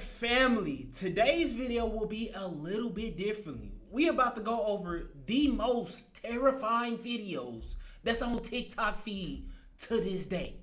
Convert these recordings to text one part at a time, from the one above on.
family, today's video will be a little bit differently. We about to go over the most terrifying videos that's on TikTok feed to this day.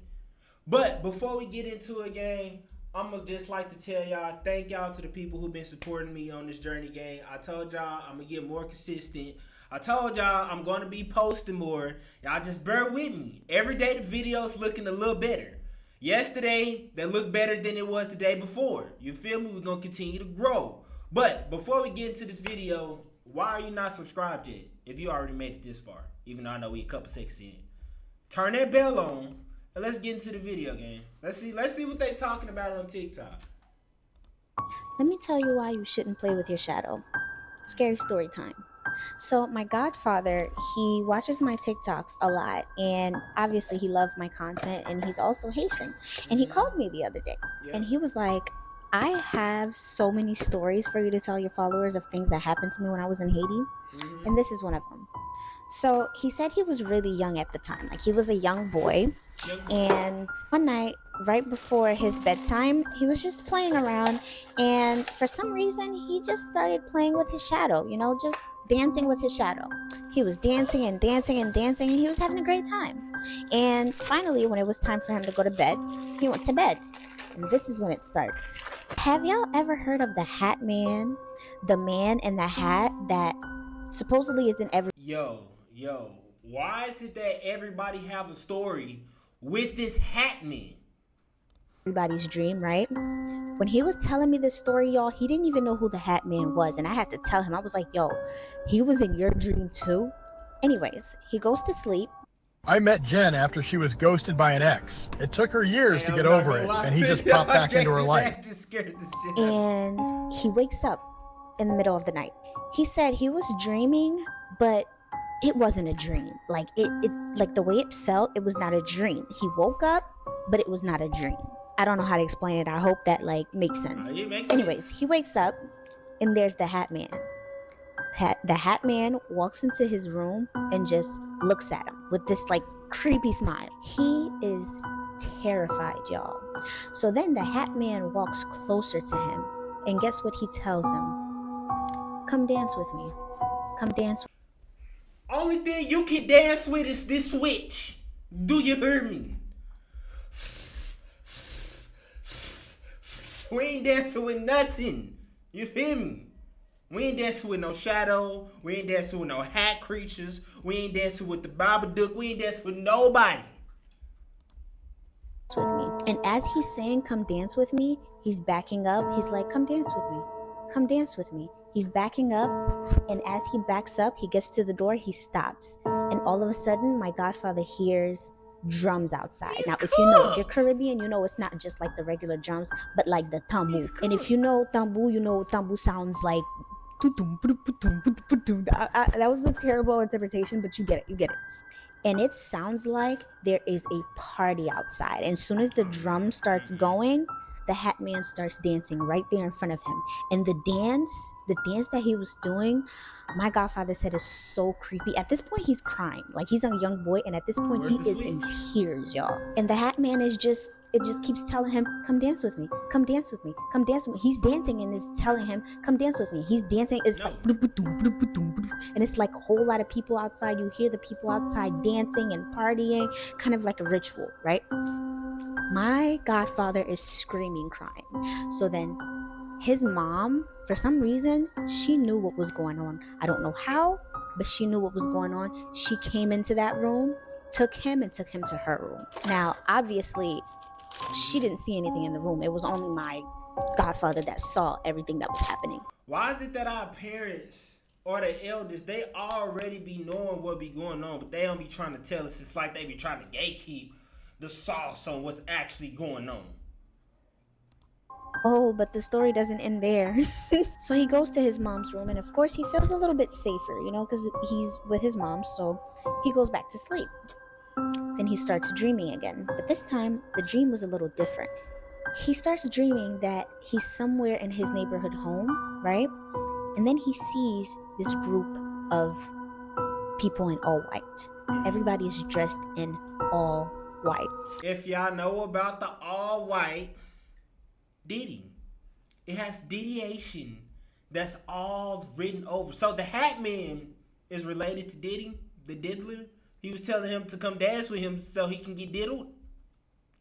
But before we get into it, gang, I'm gonna just like to tell y'all, thank y'all to the people who've been supporting me on this journey, gang. I told y'all I'm gonna get more consistent. I told y'all I'm gonna be posting more. Y'all just bear with me. Every day the video's looking a little better. Yesterday, they looked better than it was the day before. You feel me? We're going to continue to grow. But before we get into this video, why are you not subscribed yet? If you already made it this far, even though I know we a couple seconds in. Turn that bell on, and let's get into the video, gang. Let's see what they talking about on TikTok. Let me tell you why you shouldn't play with your shadow. Scary story time. So my godfather, he watches my TikToks a lot, and obviously he loved my content, and he's also Haitian. And he called me the other day, and he was like, I have so many stories for you to tell your followers of things that happened to me when I was in Haiti, and this is one of them. So he said he was really young at the time, like he was a young boy, and one night right before his bedtime, he was just playing around, and for some reason he just started playing with his shadow, just dancing with his shadow. He was dancing and dancing and dancing, and he was having a great time. And finally, when it was time for him to go to bed, he went to bed. And this is when it starts. Have y'all ever heard of the Hat Man? The man in the hat that supposedly is in every Yo, why is it that everybody have a story with this Hat Man? everybody's dream, right? When he was telling me this story, y'all, he didn't even know who the Hat Man was, and I had to tell him. I was like, yo, he was in your dream too? Anyways, he goes to sleep. I met Jen after she was ghosted by an ex. It took her years to get over it, and he just popped back into her life. And he wakes up in the middle of the night. He said he was dreaming, but it wasn't a dream. Like like the way it felt, it was not a dream. He woke up, but it was not a dream. I don't know how to explain it. I hope that makes sense. Anyways, he wakes up and there's the Hat Man. The Hat Man walks into his room and just looks at him with this creepy smile. He is terrified, y'all. So then the Hat Man walks closer to him, and guess what he tells him? Come dance with me. Come dance with me. Only thing you can dance with is this switch. Do you hear me? We ain't dancing with nothing. You feel me? We ain't dancing with no shadow. We ain't dancing with no hat creatures. We ain't dancing with the Babadook. We ain't dancing with nobody. With me. And as he's saying, come dance with me, he's backing up. He's like, come dance with me. Come dance with me. He's backing up. And as he backs up, he gets to the door, he stops. And all of a sudden, my godfather hears drums outside. Now, if you're Caribbean, you know it's not just like the regular drums, but like the tambu. And if you know tambu sounds like that was a terrible interpretation, but you get it. And it sounds like there is a party outside. And as soon as the drum starts going, the Hat Man starts dancing right there in front of him. And the dance that he was doing, my godfather said, is so creepy. At this point, he's crying. Like, he's a young boy, and at this point, he is in tears, y'all. And the Hat Man it just keeps telling him, come dance with me. Come dance with me. Come dance with me. He's dancing and it's telling him, come dance with me. He's dancing. It's like, and it's like a whole lot of people outside. You hear the people outside dancing and partying, kind of like a ritual, right? My godfather is screaming, crying. So then his mom, for some reason, she knew what was going on. I don't know how, but she knew what was going on. She came into that room, took him to her room. Now, obviously, she didn't see anything in the room. It was only my godfather that saw everything that was happening. Why is it that our parents or the elders, they already be knowing what be going on, but they don't be trying to tell us? It's like they be trying to gatekeep the sauce on what's actually going on. Oh, but the story doesn't end there. So he goes to his mom's room, and of course he feels a little bit safer, because he's with his mom, so he goes back to sleep. Then he starts dreaming again, but this time the dream was a little different. He starts dreaming that he's somewhere in his neighborhood home, right? And then he sees this group of people in all white. Everybody is dressed in all white. If y'all know about the all white Diddy, It has Diddyation that's all written over. So the Hat Man is related to Diddy, the diddler. He was telling him to come dance with him so he can get diddled.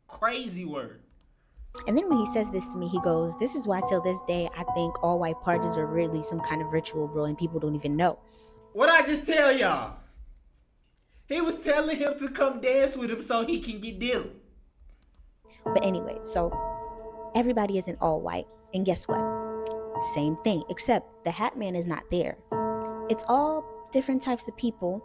Crazy word. And then when he says this to me, he goes, "This is why till this day I think all white parties are really some kind of ritual, bro, and people don't even know." What I just tell y'all? He was telling him to come dance with him so he can get diddled. But anyway, so everybody isn't all white. And guess what? Same thing, except the Hat Man is not there. It's all different types of people.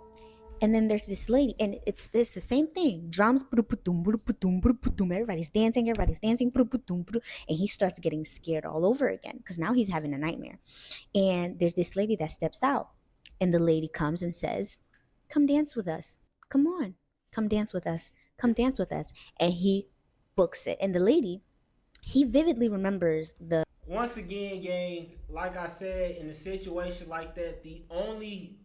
And then there's this lady, and it's the same thing. Drums, everybody's dancing, and he starts getting scared all over again because now he's having a nightmare. And there's this lady that steps out, and the lady comes and says, "Come dance with us. Come on, come dance with us. Come dance with us." And he books it. And the lady, he vividly remembers the. Once again, gang, like I said, in a situation like that, the only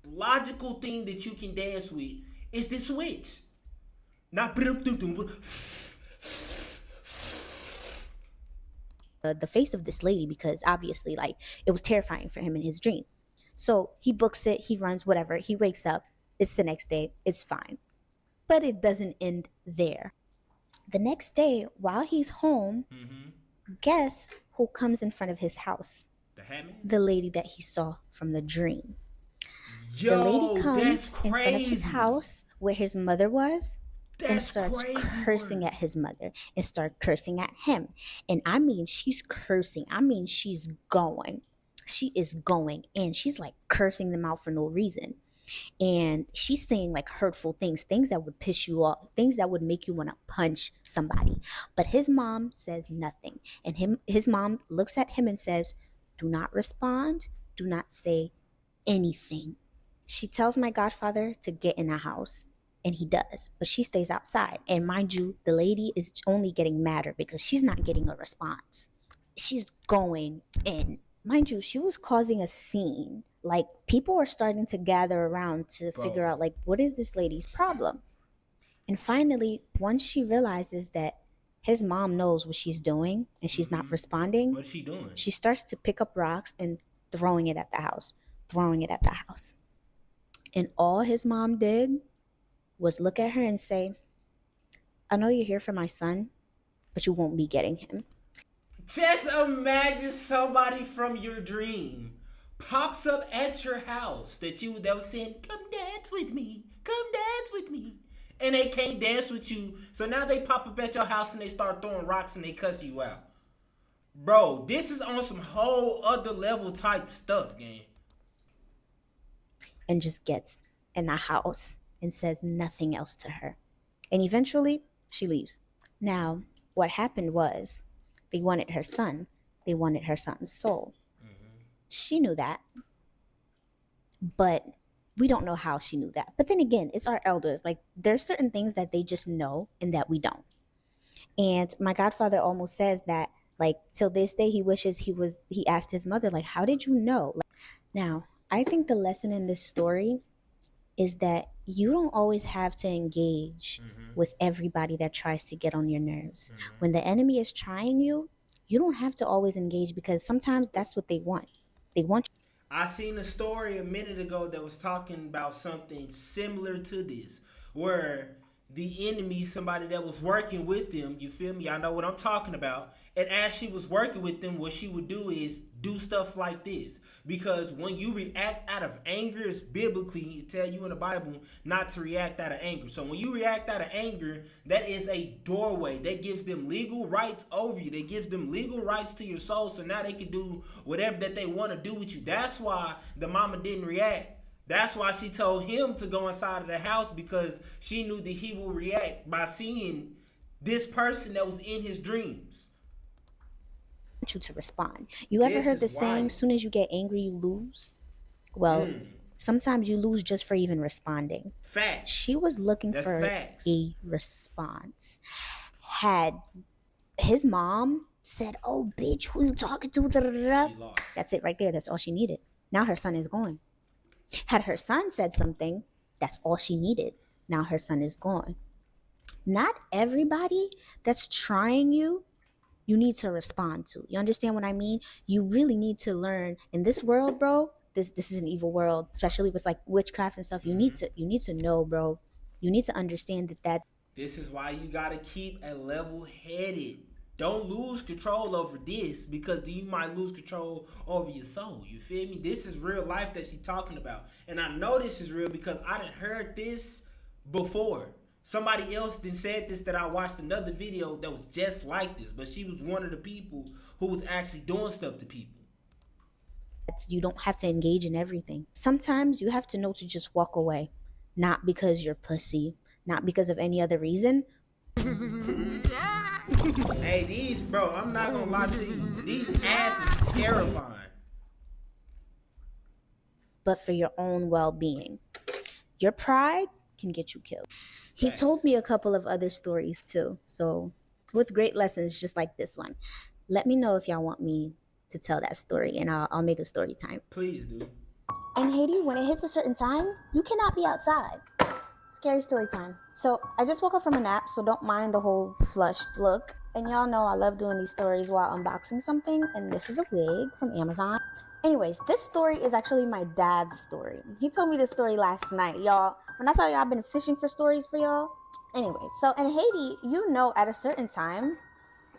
logical thing that you can dance with is the switch. Not the face of this lady, because obviously, like, it was terrifying for him in his dream. So he books it, he runs, whatever. He wakes up. It's the next day. It's fine. But it doesn't end there. The next day, while he's home, guess who comes in front of his house? The Hat Man? The lady that he saw from the dream. Yo, the lady comes that's in crazy. front of his house where his mother was and That's starts crazy cursing word. at his mother and start cursing at him. And I mean, she's cursing. I mean, she's going. She is going. And she's like cursing them out for no reason. And she's saying like hurtful things that would piss you off, things that would make you want to punch somebody. But his mom says nothing. And his mom looks at him and says, "Do not respond. Do not say anything." She tells my godfather to get in the house, and he does, but she stays outside. And mind you, the lady is only getting madder because she's not getting a response. She's going in. Mind you, she was causing a scene. Like, people are starting to gather around to figure out, like, what is this lady's problem? And finally, once she realizes that his mom knows what she's doing and she's not responding, What's she doing? she starts to pick up rocks and throwing it at the house. And all his mom did was look at her and say, "I know you're here for my son, but you won't be getting him." Just imagine somebody from your dream pops up at your house that was saying, "Come dance with me, and they can't dance with you. So now they pop up at your house and they start throwing rocks and they cuss you out. Bro, this is on some whole other level type stuff, gang. And just gets in the house and says nothing else to her. And eventually, she leaves. Now, what happened was they wanted her son. They wanted her son's soul. She knew that. But we don't know how she knew that. But then again, it's our elders. Like, there's certain things that they just know and that we don't. And my godfather almost says that, like, till this day, he wishes he asked his mother, like, how did you know? Now, I think the lesson in this story is that you don't always have to engage with everybody that tries to get on your nerves. When the enemy is trying you, you don't have to always engage, because sometimes that's what they want. They want you. I seen a story a minute ago that was talking about something similar to this, where the enemy, somebody that was working with them, you feel me? I know what I'm talking about. And as she was working with them, what she would do is do stuff like this. Because when you react out of anger, it's biblically, it tell you in the Bible not to react out of anger. So when you react out of anger, that is a doorway. That gives them legal rights over you. That gives them legal rights to your soul. So now they can do whatever that they want to do with you. That's why the mama didn't react. That's why she told him to go inside of the house, because she knew that he would react by seeing this person that was in his dreams. You to respond. You ever heard the saying, soon as you get angry, you lose? Well, sometimes you lose just for even responding. Facts. She was looking for a response. Had his mom said, "Oh, bitch, who you talking to?" She lost. That's it right there. That's all she needed. Now her son is gone. Had her son said something, that's all she needed. Now her son is gone. Not everybody that's trying you you need to respond to. You understand what I mean? You really need to learn in this world, bro. This is an evil world, especially with like witchcraft and stuff. You need to know, bro. You need to understand that This is why you gotta keep a level headed. Don't lose control over this, because then you might lose control over your soul. You feel me? This is real life that she's talking about. And I know this is real because I done heard this before. Somebody else then said this, that I watched another video that was just like this, but she was one of the people who was actually doing stuff to people. you don't have to engage in everything. Sometimes you have to know to just walk away, not because you're pussy, not because of any other reason. Hey, these, bro, I'm not gonna lie to you. These ads is terrifying. But for your own well-being. Your pride can get you killed. He told me a couple of other stories too. So with great lessons just like this one. Let me know if y'all want me to tell that story, and I'll make a story time. Please do. In Haiti, when it hits a certain time, you cannot be outside. Scary story time. So I just woke up from a nap, so don't mind the whole flushed look. And y'all know I love doing these stories while unboxing something, and this is a wig from Amazon. Anyways, this story is actually my dad's story. He told me this story last night, y'all. When I tell y'all I've been fishing for stories for y'all. Anyways, so in Haiti, you know at a certain time,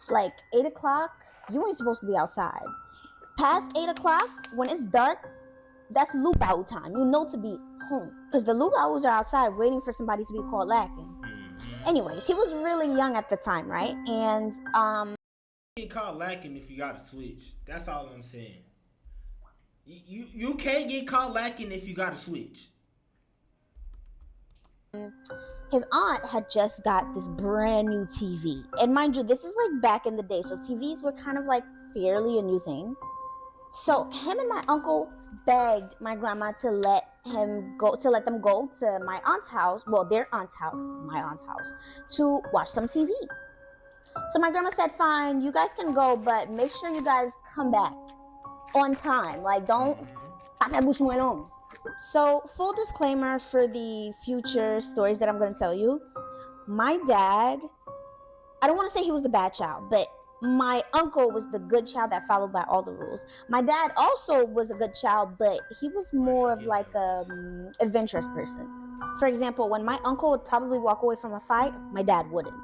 like 8 o'clock, you ain't supposed to be outside. Past 8 o'clock, when it's dark, that's luau time. You know to be home. Because the luaus are outside waiting for somebody to be called lacking. Anyways, he was really young at the time, right? And You get caught lacking if you got a switch. That's all I'm saying. You can't get caught lacking if you got a switch. his aunt had just got this brand new TV. And mind you, this is like back in the day. So TVs were kind of like fairly a new thing. So him and my uncle begged my grandma to let them go to my aunt's house, well, their aunt's house, my aunt's house, to watch some TV. So my grandma said, fine, you guys can go, but make sure you guys come back on time. Like, don't. So, full disclaimer for the future stories that I'm going to tell you. My dad, I don't want to say he was the bad child, but my uncle was the good child that followed by all the rules. My dad also was a good child, but he was more of like a adventurous person. For example, when my uncle would probably walk away from a fight, my dad wouldn't.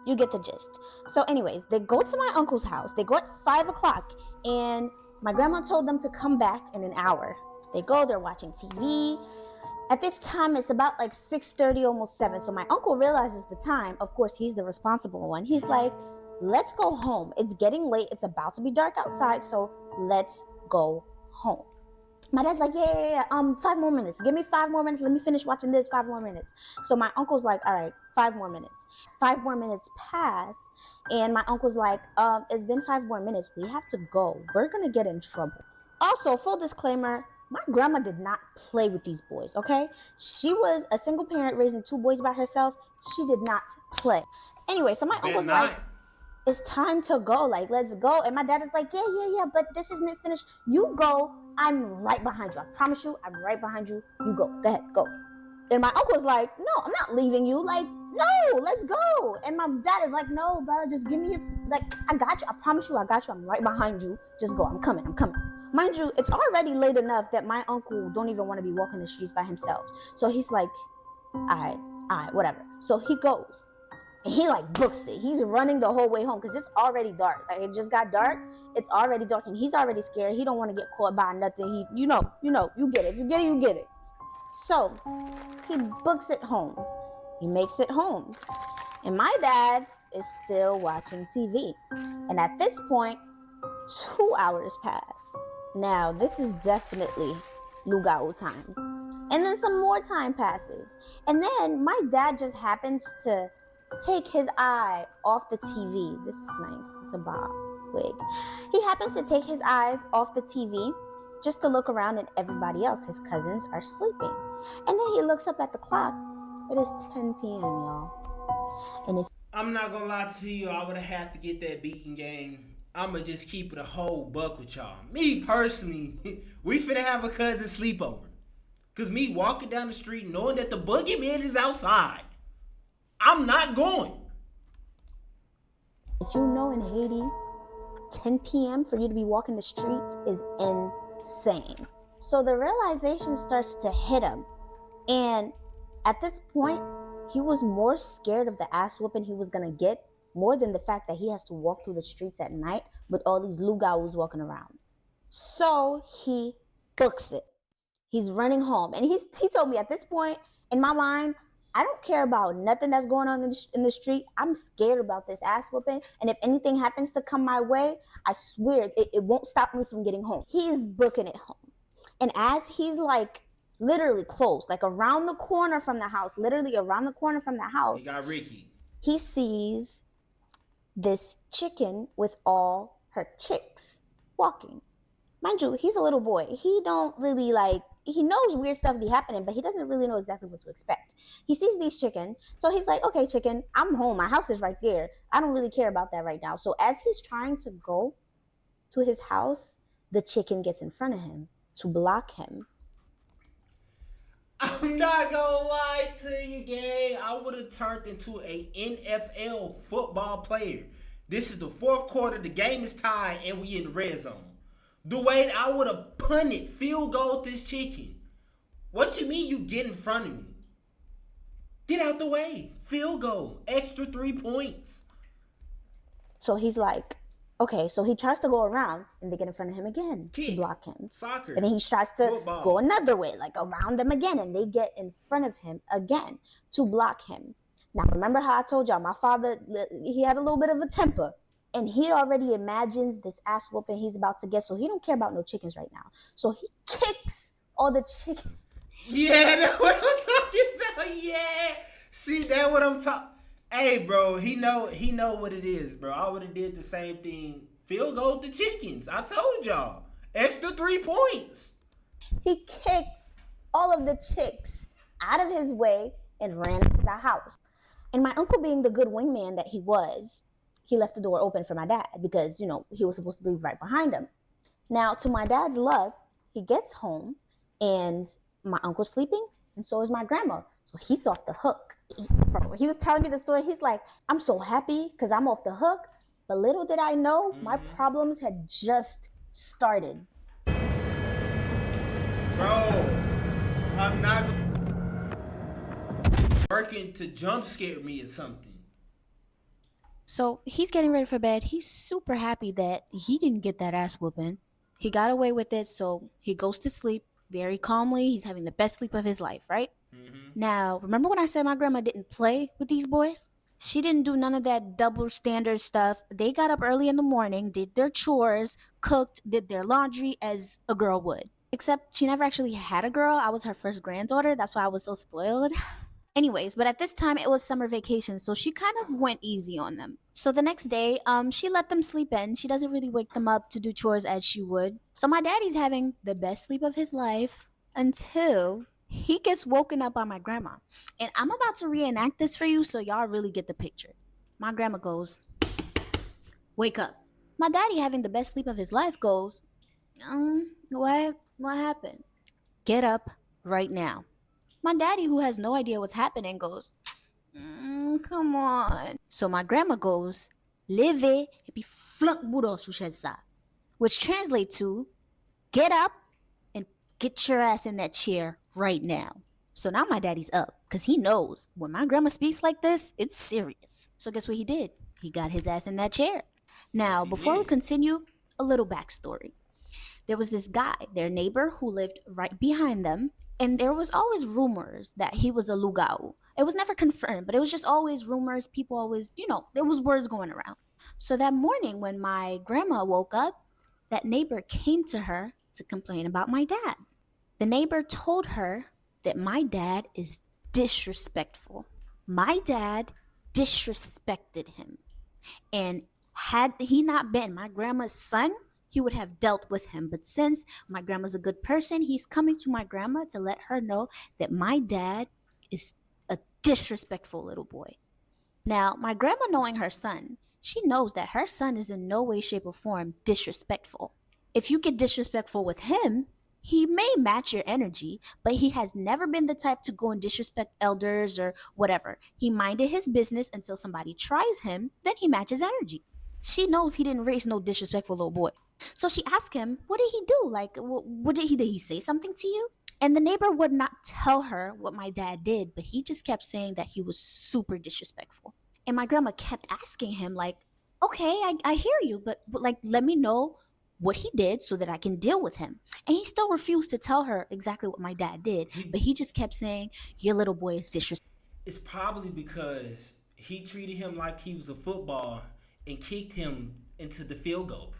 You get the gist. So anyways, they go to my uncle's house. They go at 5 o'clock, and my grandma told them to come back in an hour. They go, they're watching TV. At this time, it's about like 6:30, almost 7. So my uncle realizes the time. Of course, he's the responsible one. He's like, let's go home. It's getting late. It's about to be dark outside, so let's go home. My dad's like, yeah, 5 more minutes. Give me 5 more minutes. Let me finish watching this. 5 more minutes. So my uncle's like, all right, 5 more minutes. 5 more minutes pass, and my uncle's like, it's been 5 more minutes. We have to go. We're gonna get in trouble. Also, full disclaimer, my grandma did not play with these boys, okay? She was a single parent raising 2 boys by herself. She did not play. Anyway, so my uncle's like, it's time to go, like, let's go. And my dad is like, yeah, but this isn't finished. You go, I'm right behind you. I promise you, I'm right behind you. You go ahead, go. And my uncle's like, no, I'm not leaving you. Like, no, let's go. And my dad is like, no, bro, just give me I got you. I promise you, I got you. I'm right behind you. Just go, I'm coming. Mind you, it's already late enough that my uncle don't even want to be walking the streets by himself. So he's like, all right, whatever. So he goes. And he like books it. He's running the whole way home because it's already dark. Like, it just got dark. It's already dark, and he's already scared. He don't want to get caught by nothing. You get it. If you get it, you get it. So he books it home. He makes it home, and my dad is still watching TV. And at this point, 2 hours pass. Now this is definitely Lugao time. And then some more time passes, and then my dad just happens to take his eye off the TV. This is nice. It's a bob wig. He happens to take his eyes off the TV just to look around, and everybody else, his cousins, are sleeping. And then he looks up at the clock. It is 10 p.m., y'all. And if I'm not gonna lie to you, I would have had to get that beating game. I'ma just keep it a whole buck with y'all. Me personally, we finna have a cousin sleepover. Cause me walking down the street knowing that the boogeyman is outside, I'm not going. you know in Haiti, 10 p.m. for you to be walking the streets is insane. So the realization starts to hit him. And at this point, he was more scared of the ass whooping he was going to get more than the fact that he has to walk through the streets at night with all these lugaus walking around. So he books it. He's running home. And he told me at this point in my mind, I don't care about nothing that's going on in the street. I'm scared about this ass whooping. And if anything happens to come my way, I swear it won't stop me from getting home. He's booking it home. And as he's like literally close, like around the corner from the house, literally around the corner from the house, We got Ricky. he sees this chicken with all her chicks walking. Mind you, he's a little boy. He don't really he knows weird stuff be happening, but he doesn't really know exactly what to expect. He sees these chicken, so he's like, okay, chicken, I'm home. My house is right there. I don't really care about that right now. So as he's trying to go to his house, the chicken gets in front of him to block him. I'm not gonna lie to you, gang. I would have turned into a NFL football player. This is the fourth quarter. The game is tied, and we in the red zone. Dwayne, I would have punted field goal this chicken. What you mean you get in front of me? Get out the way. Field goal. Extra 3 points. So he's like, okay, so he tries to go around and they get in front of him again to Kick. block him. Soccer. And then he tries to Football. go another way, like around them again, and they get in front of him again to block him. Now, remember how I told y'all, my father, he had a little bit of a temper. And he already imagines this ass whooping he's about to get, so he don't care about no chickens right now. So he kicks all the chickens. Yeah, that's what I'm talking about. Yeah. See, that's what I'm talking. Hey, bro, he know what it is, bro. I would have did the same thing. Field goal to chickens. I told y'all. Extra 3 points. He kicks all of the chicks out of his way and ran into the house. And my uncle, being the good wingman that he was, he left the door open for my dad because, you know, he was supposed to be right behind him. Now, to my dad's luck, he gets home and my uncle's sleeping and so is my grandma. So he's off the hook. He was telling me the story. He's like, I'm so happy because I'm off the hook. But little did I know, my problems had just started. Bro, I'm not working to jump scare me or something. So he's getting ready for bed. He's super happy that he didn't get that ass whooping. He got away with it, so he goes to sleep very calmly. He's having the best sleep of his life, right? Now, remember when I said my grandma didn't play with these boys? She didn't do none of that double standard stuff. They got up early in the morning, did their chores, cooked, did their laundry as a girl would. Except she never actually had a girl. I was her first granddaughter. That's why I was so spoiled. Anyways, but at this time it was summer vacation, so she kind of went easy on them. So the next day, she let them sleep in. She doesn't really wake them up to do chores as she would. So my daddy's having the best sleep of his life until he gets woken up by my grandma. And I'm about to reenact this for you so y'all really get the picture. My grandma goes, wake up. My daddy, having the best sleep of his life, goes, what happened? Get up right now. My daddy, who has no idea what's happening, goes, come on. So my grandma goes, leve et puis flunk budo sous chaise sa, which translates to, get up and get your ass in that chair right now. So now my daddy's up because he knows when my grandma speaks like this, it's serious. So guess what he did? He got his ass in that chair. Now, before we continue, a little backstory. There was this guy, their neighbor, who lived right behind them. And there was always rumors that he was a lugao. It was never confirmed, but it was just always rumors. People always, there was words going around. So that morning when my grandma woke up, that neighbor came to her to complain about my dad. The neighbor told her that my dad is disrespectful. My dad disrespected him. And had he not been my grandma's son, he would have dealt with him. But since my grandma's a good person, he's coming to my grandma to let her know that my dad is a disrespectful little boy. Now, my grandma, knowing her son, she knows that her son is in no way, shape, or form disrespectful. If you get disrespectful with him, he may match your energy, but he has never been the type to go and disrespect elders or whatever. He minded his business until somebody tries him, then he matches energy. She knows he didn't raise no disrespectful little boy. So she asked him, what did he do? Like, what did he say something to you? And the neighbor would not tell her what my dad did, but he just kept saying that he was super disrespectful. And my grandma kept asking him, like, okay, I hear you, but like, let me know what he did so that I can deal with him. And he still refused to tell her exactly what my dad did, but he just kept saying, your little boy is disrespectful. It's probably because he treated him like he was a football and kicked him into the field goal.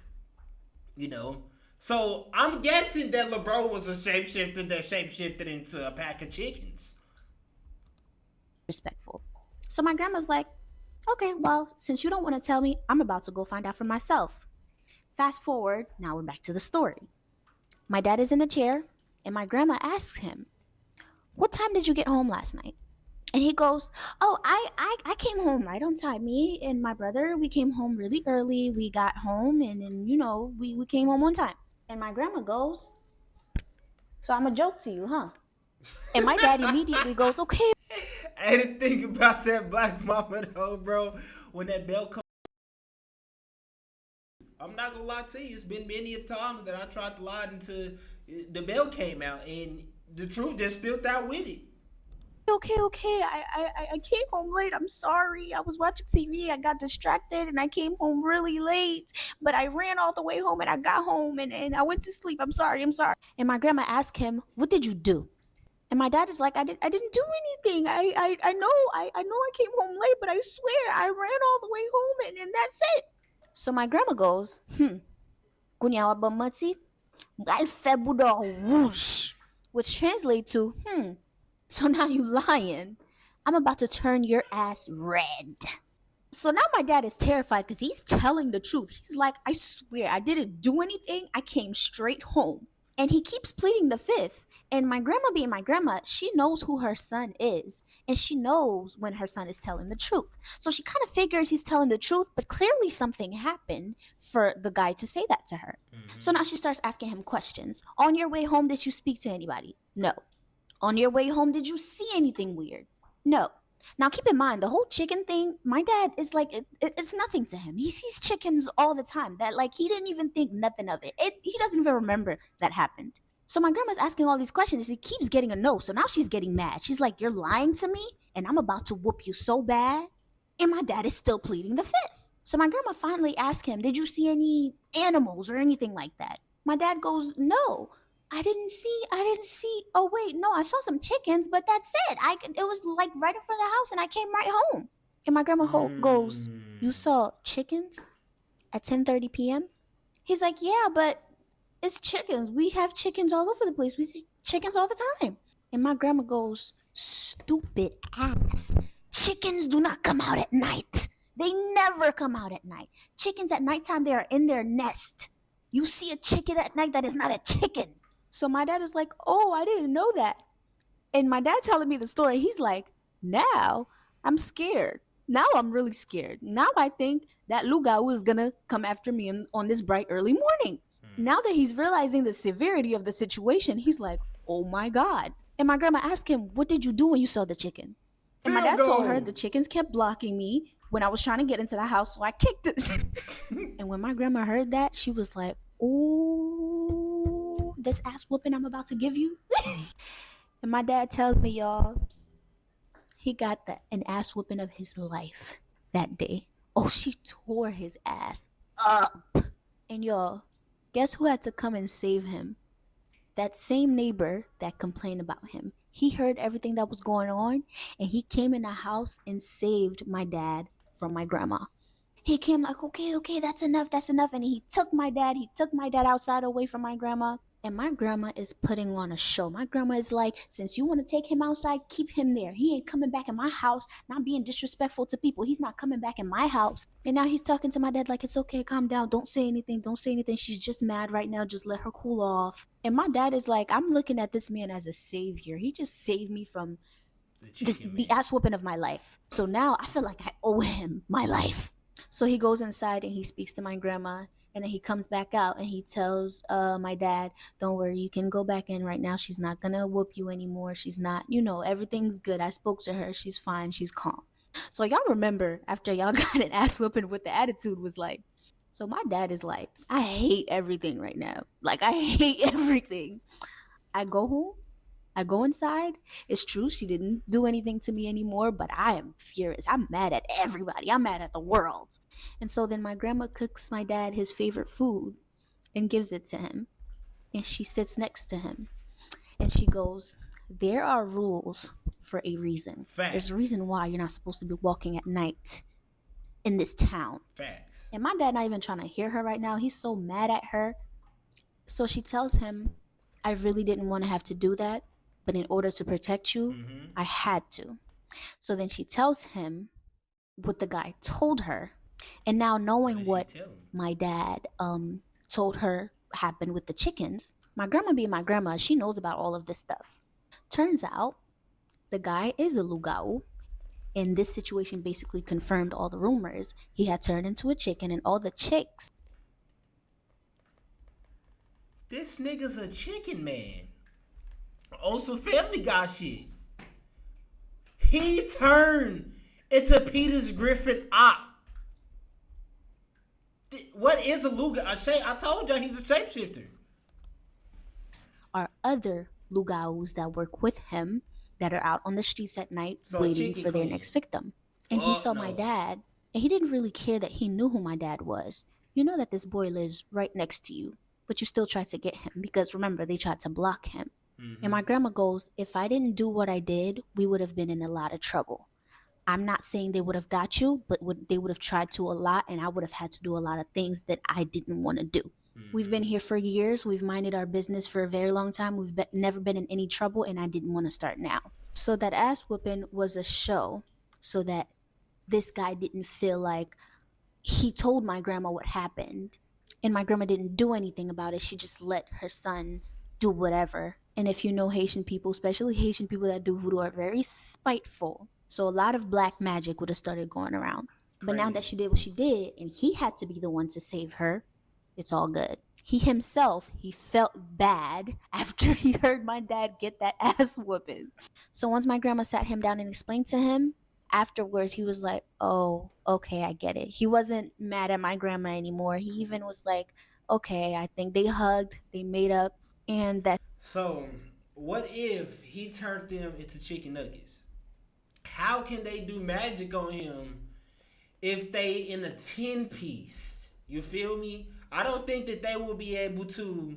You know? So I'm guessing that LeBron was a shapeshifter that shapeshifted into a pack of chickens. Respectful. So my grandma's like, okay, well, since you don't want to tell me, I'm about to go find out for myself. Fast forward, now we're back to the story. My dad is in the chair, and my grandma asks him, what time did you get home last night? And he goes, oh, I came home right on time. Me and my brother, we came home really early. We got home, and then, we came home on time. And my grandma goes, so I'm a joke to you, huh? And my dad immediately goes, okay. I didn't think about that black mama though, bro. When that bell comes, I'm not gonna lie to you. It's been many of times that I tried to lie until the bell came out, and the truth just spilled out with it. Okay. I came home late. I'm sorry. I was watching TV. I got distracted and I came home really late. But I ran all the way home and I got home and I went to sleep. I'm sorry. And my grandma asked him, what did you do? And my dad is like, I didn't do anything. I know I came home late, but I swear I ran all the way home and that's it. So my grandma goes, kunyawa ba mati? Whoosh, which translates to, so now you lying. I'm about to turn your ass red. So now my dad is terrified because he's telling the truth. He's like, I swear I didn't do anything. I came straight home. And he keeps pleading the fifth. And my grandma being my grandma, she knows who her son is. And she knows when her son is telling the truth. So she kind of figures he's telling the truth, but clearly something happened for the guy to say that to her. So now she starts asking him questions. On your way home, did you speak to anybody? No. On your way home, did you see anything weird? No. Now, keep in mind, the whole chicken thing, my dad is like, it's nothing to him. He sees chickens all the time. That, like, he didn't even think nothing of it. He doesn't even remember that happened. So my grandma's asking all these questions. He keeps getting a no. So now she's getting mad. She's like, you're lying to me, and I'm about to whoop you so bad. And my dad is still pleading the fifth. So my grandma finally asked him, did you see any animals or anything like that? My dad goes, no. I didn't see. Oh wait, no, I saw some chickens, but that's it. It was like right in front of the house, and I came right home. And my grandma goes, "You saw chickens at 10:30 p.m.?" He's like, "Yeah, but it's chickens. We have chickens all over the place. We see chickens all the time." And my grandma goes, "Stupid ass. Chickens do not come out at night. They never come out at night. Chickens at nighttime, they are in their nest. You see a chicken at night, that is not a chicken." So my dad is like, oh, I didn't know that. And my dad telling me the story, he's like, now I'm scared. Now I'm really scared. Now I think that Lugao is going to come after me on this bright early morning. Now that he's realizing the severity of the situation, he's like, oh my God. And my grandma asked him, what did you do when you saw the chicken? And my dad told her the chickens kept blocking me when I was trying to get into the house, so I kicked it. And when my grandma heard that, she was like, oh, this ass whooping I'm about to give you. And my dad tells me, y'all, he got an ass whooping of his life that day. Oh, she tore his ass up. And y'all, guess who had to come and save him? That same neighbor that complained about him. He heard everything that was going on, and he came in the house and saved my dad from my grandma. He came like, okay, that's enough. And he took my dad outside away from my grandma. And my grandma is putting on a show. My grandma is like, since you want to take him outside, keep him there. He ain't coming back in my house, not being disrespectful to people. He's not coming back in my house. And now he's talking to my dad like, it's okay, calm down. Don't say anything. She's just mad right now. Just let her cool off. And my dad is like, I'm looking at this man as a savior. He just saved me from the ass whooping of my life. So now I feel like I owe him my life. So he goes inside and he speaks to my grandma. And then he comes back out and he tells my dad, don't worry, you can go back in right now. She's not going to whoop you anymore. She's not, everything's good. I spoke to her. She's fine. She's calm. So y'all remember after y'all got an ass whooping, what the attitude was like. So my dad is like, I hate everything right now. Like, I hate everything. I go home. I go inside. It's true, she didn't do anything to me anymore, but I am furious. I'm mad at everybody. I'm mad at the world. And so then my grandma cooks my dad his favorite food and gives it to him. And she sits next to him. And she goes, there are rules for a reason. Facts. There's a reason why you're not supposed to be walking at night in this town. Facts. And my dad not even trying to hear her right now. He's so mad at her. So she tells him, I really didn't want to have to do that, but in order to protect you, I had to. So then she tells him what the guy told her. And now knowing what my dad told her happened with the chickens, my grandma being my grandma, she knows about all of this stuff. Turns out the guy is a lugao. And this situation basically confirmed all the rumors. He had turned into a chicken, and all the chicks. This nigga's a chicken man. Also, Family Guy shit. He turned into Peter's Griffin op. What is a luga? I told y'all he's a shapeshifter. Are other lugaos that work with him that are out on the streets at night waiting for their next victim. And he saw my dad, and he didn't really care that he knew who my dad was. You know that this boy lives right next to you, but you still tried to get him because remember, they tried to block him. And my grandma goes, if I didn't do what I did, we would have been in a lot of trouble. I'm not saying they would have got you, but they would have tried to a lot, and I would have had to do a lot of things that I didn't want to do. We've been here for years. We've minded our business for a very long time. We've never been in any trouble, and I didn't want to start now. So that ass whooping was a show so that this guy didn't feel like he told my grandma what happened, and my grandma didn't do anything about it. She just let her son do whatever. And if you know Haitian people, especially Haitian people that do voodoo, are very spiteful. So a lot of black magic would have started going around. But now that she did what she did, and he had to be the one to save her, it's all good. He himself, he felt bad after he heard my dad get that ass whooping. So once my grandma sat him down and explained to him, afterwards he was like, oh, okay, I get it. He wasn't mad at my grandma anymore. He even was like, okay, I think they hugged, they made up, and that. So what if he turned them into chicken nuggets? How can they do magic on him if they in a 10-piece? You feel me? I don't think that they will be able to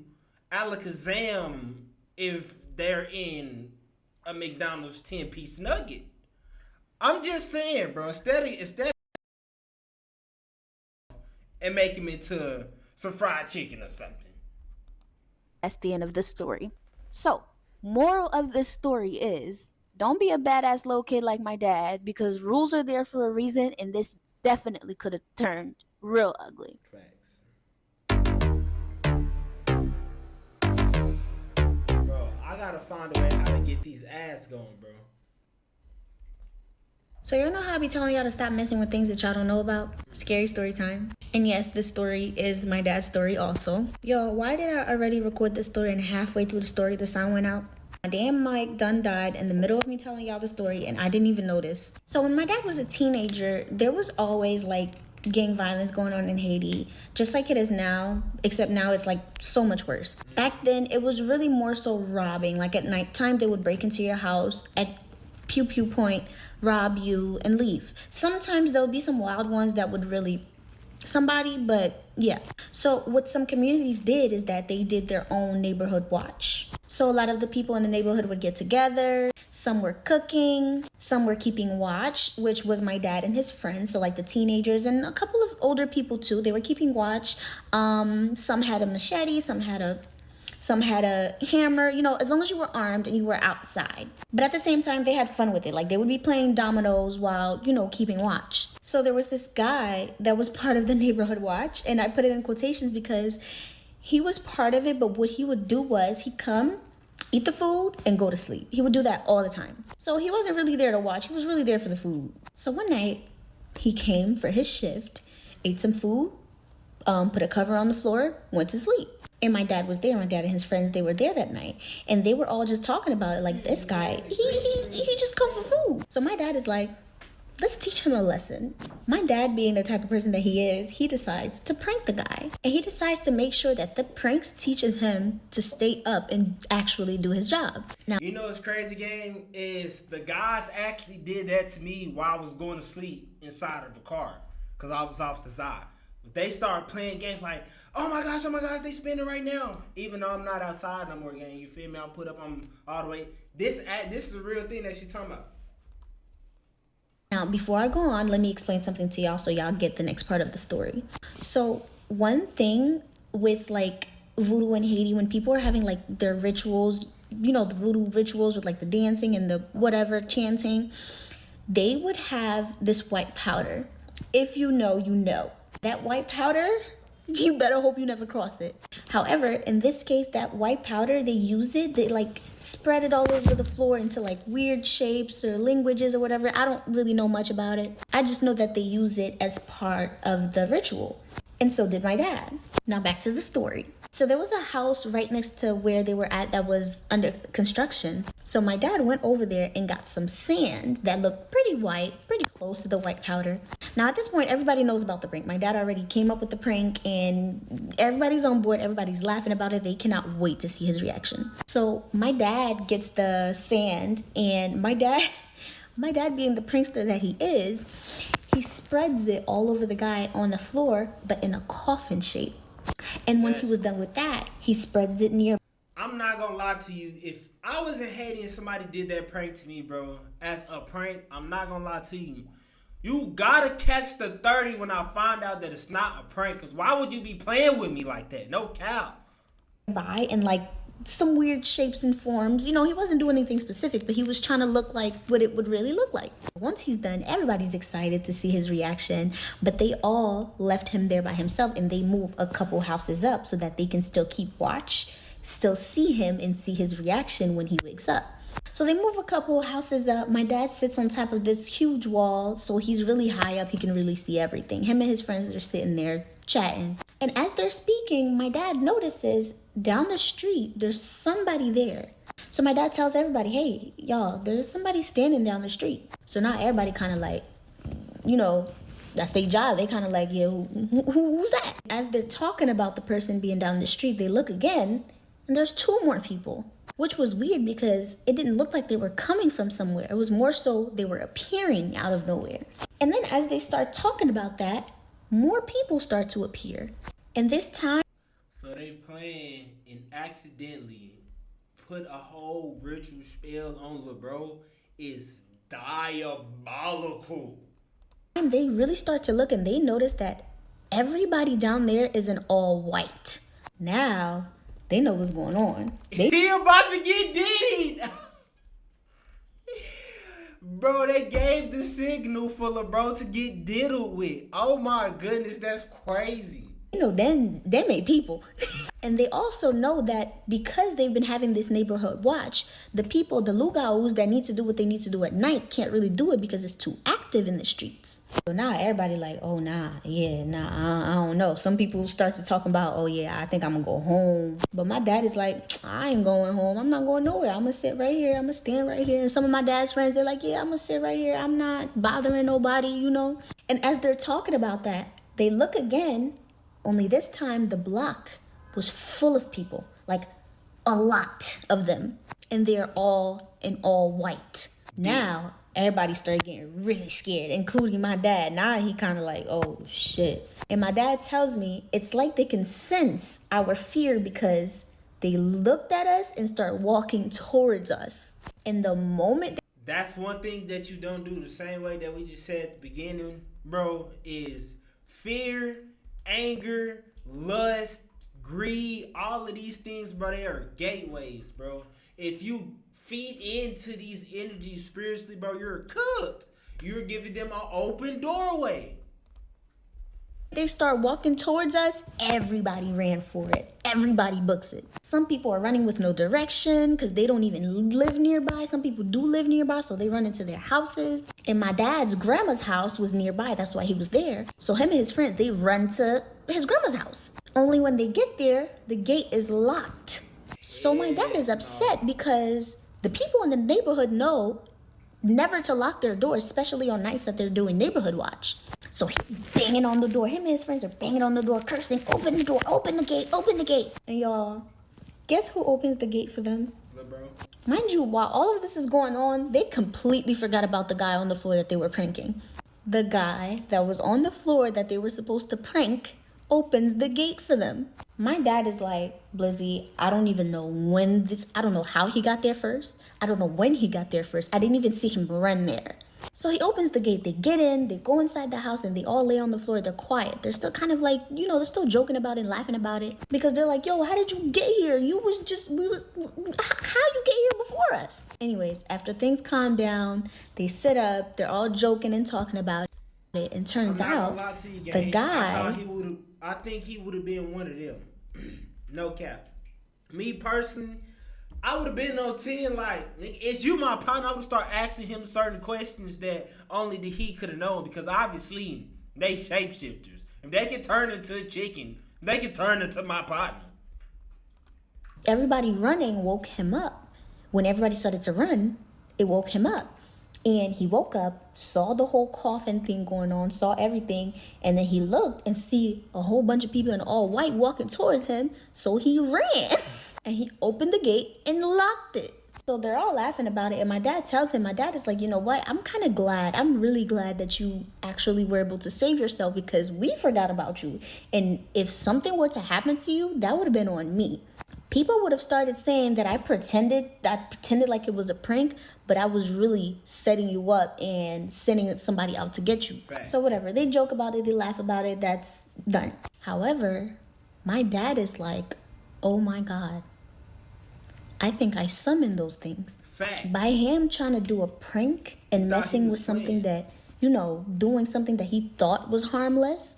alakazam if they're in a McDonald's 10-piece nugget. I'm just saying, bro. Instead and make him into some fried chicken or something. That's the end of the story. So, moral of this story is, don't be a badass little kid like my dad, because rules are there for a reason, and this definitely could have turned real ugly. Facts. Bro, I gotta find a way how to get these ads going, bro. So y'all know how I be telling y'all to stop messing with things that y'all don't know about? Scary story time. And yes, this story is my dad's story also. Yo, why did I already record this story and halfway through the story the sound went out? My damn mic done died in the middle of me telling y'all the story and I didn't even notice. So when my dad was a teenager, there was always like gang violence going on in Haiti, just like it is now, except now it's like so much worse. Back then, it was really more so robbing. Like at nighttime, they would break into your house at pew pew point, rob you, and leave. Sometimes there'll be some wild ones that would really somebody, but yeah. So what some communities did is that they did their own neighborhood watch. So a lot of the people in the neighborhood would get together. Some were cooking, some were keeping watch, which was my dad and his friends. So like the teenagers and a couple of older people too, they were keeping watch. Some had a machete, some had a hammer, you know, as long as you were armed and you were outside. But at the same time, they had fun with it. Like they would be playing dominoes while, you know, keeping watch. So there was this guy that was part of the neighborhood watch, and I put it in quotations because he was part of it, but what he would do was he'd come, eat the food, and go to sleep. He would do that all the time. So he wasn't really there to watch. He was really there for the food. So one night, he came for his shift, ate some food, put a cover on the floor, went to sleep. And my dad was there. My dad and his friends, they were there that night. And they were all just talking about it. Like, this guy, he just come for food. So my dad is like, let's teach him a lesson. My dad, being the type of person that he is, he decides to prank the guy. And he decides to make sure that the pranks teaches him to stay up and actually do his job. Now, You know what's crazy, gang? Is the guys actually did that to me while I was going to sleep inside of the car. Because I was off the side. They started playing games like, oh my gosh, they spinning right now. Even though I'm not outside no more, gang. You feel me? I'm put up, I'm all the way. This is a real thing that she talking about. Now, before I go on, let me explain something to y'all so y'all get the next part of the story. So, one thing with like voodoo in Haiti, when people are having like their rituals, you know, the voodoo rituals with like the dancing and the whatever, chanting, they would have this white powder. If you know, you know. That white powder, you better hope you never cross it. However, in this case, that white powder, they use it, they like spread it all over the floor into like weird shapes or languages or whatever. I don't really know much about it. I just know that they use it as part of the ritual. And so did my dad. Now back to the story. So there was a house right next to where they were at that was under construction. So my dad went over there and got some sand that looked pretty white, pretty close to the white powder. Now at this point, everybody knows about the prank. My dad already came up with the prank and everybody's on board. Everybody's laughing about it. They cannot wait to see his reaction. So my dad gets the sand and my dad being the prankster that he is, he spreads it all over the guy on the floor, but in a coffin shape. And once he was done with that, he spreads it near. I'm not gonna lie to you. If I was in Haiti and somebody did that prank to me, bro, as a prank, I'm not gonna lie to you. You gotta catch the 30 when I find out that it's not a prank. Because why would you be playing with me like that? No cap. By and like some weird shapes and forms. You know, he wasn't doing anything specific, but he was trying to look like what it would really look like. Once he's done, everybody's excited to see his reaction, but they all left him there by himself and they move a couple houses up so that they can still keep watch, still see him and see his reaction when he wakes up. So they move a couple houses up. My dad sits on top of this huge wall, so he's really high up. He can really see everything. Him and his friends are sitting there chatting. And as they're speaking, my dad notices down the street, there's somebody there. So my dad tells everybody, hey, y'all, there's somebody standing down the street. So now everybody kind of like, you know, that's their job. They kind of like, yeah, who's that? As they're talking about the person being down the street, they look again, and there's two more people. Which was weird because it didn't look like they were coming from somewhere. It was more so they were appearing out of nowhere. And then as they start talking about that, more people start to appear. And this time, So they playing and accidentally put a whole ritual spell on Lil Bro is diabolical. they really start to look and they notice that everybody down there is in all white. Now, they know what's going on. He about to get diddied. Bro, they gave the signal for Lil Bro to get diddled with. Oh my goodness, that's crazy. You know, then they made people. And they also know that because they've been having this neighborhood watch, the people, the lugaus that need to do what they need to do at night can't really do it because it's too active in the streets. So now everybody like, oh, I don't know. Some people start to talk about, oh, yeah, I think I'm going to go home. But my dad is like, I ain't going home. I'm not going nowhere. I'm going to sit right here. I'm going to stand right here. And some of my dad's friends, they're like, yeah, I'm going to sit right here. I'm not bothering nobody, you know. And as they're talking about that, they look again, only this time the block was full of people, like a lot of them, and they're all in all white. Now everybody started getting really scared, including my dad. Now he kind of like, oh shit. And my dad tells me it's like they can sense our fear because they looked at us and start walking towards us. And the moment That's one thing that you don't do the same way that we just said at the beginning, bro, is fear, anger, lust, greed, all of these things, bro, they are gateways, bro. If you feed into these energies spiritually, bro, you're cooked. You're giving them an open doorway. they start walking towards us, everybody ran for it. Everybody books it. Some people are running with no direction because they don't even live nearby. Some people do live nearby, so they run into their houses. And my dad's grandma's house was nearby. That's why he was there. So him and his friends, they run to his grandma's house. Only when they get there, the gate is locked. So my dad is upset because the people in the neighborhood know never to lock their door, especially on nights that they're doing neighborhood watch. So he's banging on the door. Him and his friends are banging on the door, cursing, open the door, open the gate, open the gate. And y'all, guess who opens the gate for them? Bro. Mind you, while all of this is going on, they completely forgot about the guy on the floor that they were pranking. The guy that was on the floor that they were supposed to prank opens the gate for them. My dad is like, Blizzy, I don't even know I don't know how he got there first. I don't know when he got there first. I didn't even see him run there. So he opens the gate, they get in, they go inside the house, and they all lay on the floor. They're quiet. They're still kind of like, they're still joking about it and laughing about it. Because they're like, yo, how did you get here? How you get here before us? Anyways, after things calm down, they sit up, they're all joking and talking about it. And turns out, the guy... I think he would have been one of them. No cap. Me personally, I would have been on 10 like, is you my partner? I would start asking him certain questions that only he could have known, because obviously they shapeshifters. If they can turn into a chicken, they can turn into my partner. Everybody running woke him up. When everybody started to run, it woke him up. And he woke up, saw the whole coffin thing going on, saw everything, and then he looked and see a whole bunch of people in all white walking towards him, so he ran. And he opened the gate and locked it. So they're all laughing about it, and my dad is like, you know what, I'm really glad that you actually were able to save yourself, because we forgot about you. And if something were to happen to you, that would have been on me. People would have started saying that I pretended like it was a prank, but I was really setting you up and sending somebody out to get you. Fact. So whatever, they joke about it, they laugh about it, that's done. However, my dad is like, oh my God, I think I summoned those things. Fact. By him trying to do a prank and messing with something that, doing something that he thought was harmless,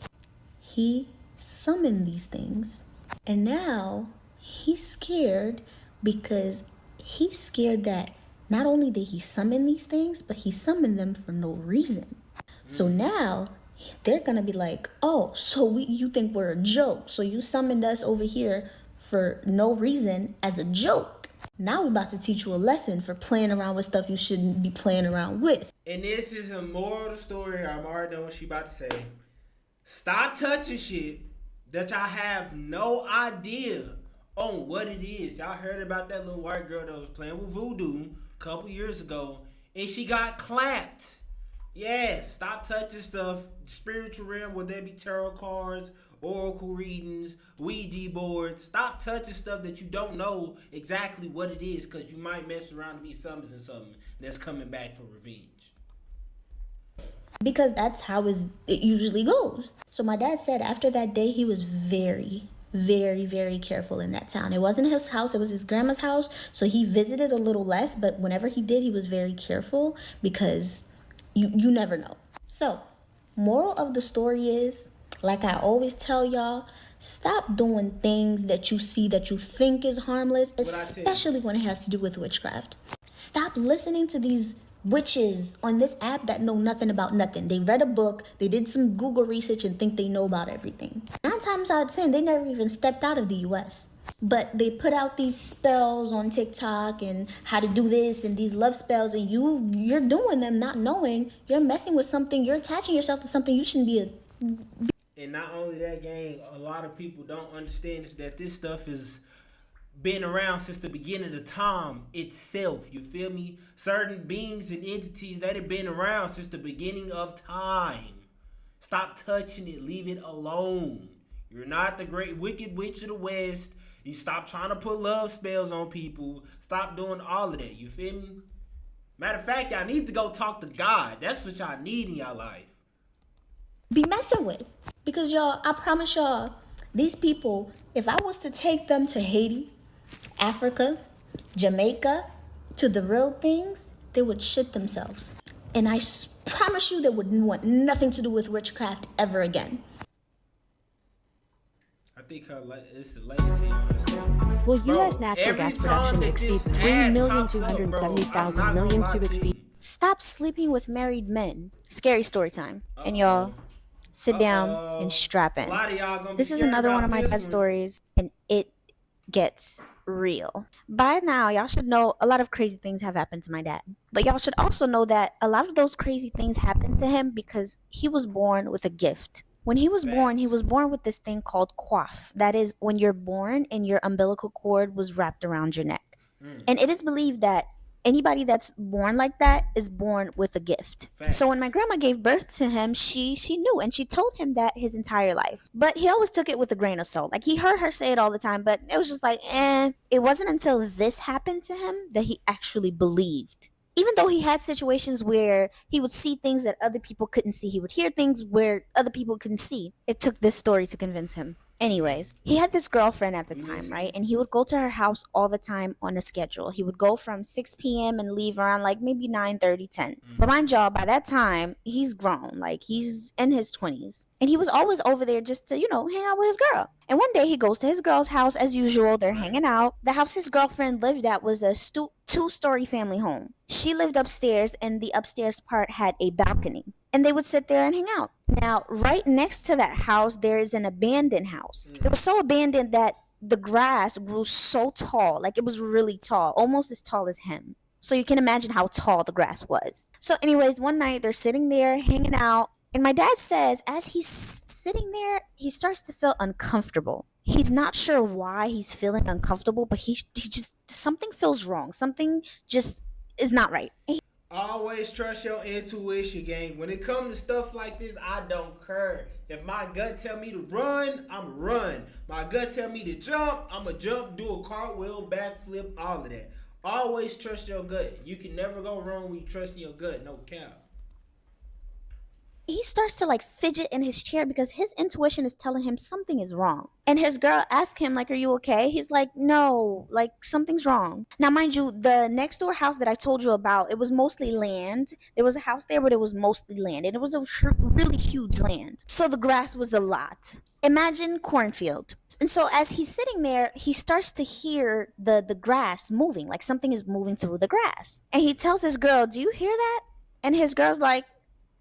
he summoned these things. And now he's scared, because he's scared that not only did he summon these things, but he summoned them for no reason. So now they're gonna be like, oh, so you think we're a joke. So you summoned us over here for no reason as a joke. Now we're about to teach you a lesson for playing around with stuff you shouldn't be playing around with. And this is a moral of the story. I'm already know what she about to say. Stop touching shit that y'all have no idea on what it is. Y'all heard about that little white girl that was playing with voodoo a couple years ago, and she got clapped. Yeah, stop touching stuff. Spiritual realm, whether they be tarot cards, oracle readings, Ouija boards. Stop touching stuff that you don't know exactly what it is, because you might mess around and be something that's coming back for revenge. Because that's how it usually goes. So my dad said after that day, he was very, very, very careful in that town. It wasn't his house, it was his grandma's house. So he visited a little less, but whenever he did, he was very careful, because you never know. So, moral of the story is, like I always tell y'all, stop doing things that you see that you think is harmless, especially when it has to do with witchcraft. Stop listening to these witches on this app that know nothing about nothing. They read a book, they did some Google research, and think they know about everything. 9 times out of 10, they never even stepped out of the US. But they put out these spells on TikTok and how to do this and these love spells, and you're doing them not knowing. You're messing with something. You're attaching yourself to something you shouldn't be. And not only that, gang, a lot of people don't understand is that this stuff has been around since the beginning of time itself. You feel me? Certain beings and entities that have been around since the beginning of time. Stop touching it. Leave it alone. You're not the great wicked witch of the West. You stop trying to put love spells on people. Stop doing all of that. You feel me? Matter of fact, y'all need to go talk to God. That's what y'all need in y'all life. Be messing with. Because y'all, I promise y'all, these people, if I was to take them to Haiti, Africa, Jamaica, to the real things, they would shit themselves. And I promise you they would want nothing to do with witchcraft ever again. I think it's the lazy on this thing. Will U.S. natural gas production exceed 3,270,000 million cubic feet? Stop sleeping with married men. Scary story time. And y'all, sit down and strap in. This is another one of my dad's stories, and it gets real. By now, y'all should know a lot of crazy things have happened to my dad. But y'all should also know that a lot of those crazy things happened to him because he was born with a gift. When he was born with this thing called coif. That is when you're born and your umbilical cord was wrapped around your neck. And it is believed that anybody that's born like that is born with a gift. So when my grandma gave birth to him, she knew and she told him that his entire life. But he always took it with a grain of salt. Like he heard her say it all the time, but it was just like, eh. It wasn't until this happened to him that he actually believed. Even though he had situations where he would see things that other people couldn't see, he would hear things where other people couldn't see. It took this story to convince him. Anyways, he had this girlfriend at the time, right? And he would go to her house all the time on a schedule. He would go from 6 p.m. and leave around like maybe 9:30, 10. But mind y'all, by that time, he's grown. Like he's in his 20s. And he was always over there just to, hang out with his girl. And one day he goes to his girl's house as usual. They're hanging out. The house his girlfriend lived at was a two-story family home. She lived upstairs and the upstairs part had a balcony. And they would sit there and hang out. Now, right next to that house, there is an abandoned house. It was so abandoned that the grass grew so tall, like it was really tall, almost as tall as him. So you can imagine how tall the grass was. So anyways, one night they're sitting there hanging out. And my dad says as he's sitting there, he starts to feel uncomfortable. He's not sure why he's feeling uncomfortable, but he just, something feels wrong. Something just is not right. Always trust your intuition, gang. When it comes to stuff like this, I don't care. If my gut tell me to run, I'ma run. My gut tell me to jump, I'ma jump, do a cartwheel, backflip, all of that. Always trust your gut. You can never go wrong when you trust in your gut, no cap. He starts to like fidget in his chair because his intuition is telling him something is wrong. And his girl asks him like, are you okay? He's like, no, like something's wrong. Now, mind you, the next door house that I told you about, it was mostly land. There was a house there, but it was mostly land. And it was a really huge land. So the grass was a lot. Imagine cornfield. And so as he's sitting there, he starts to hear the grass moving, like something is moving through the grass. And he tells his girl, do you hear that? And his girl's like,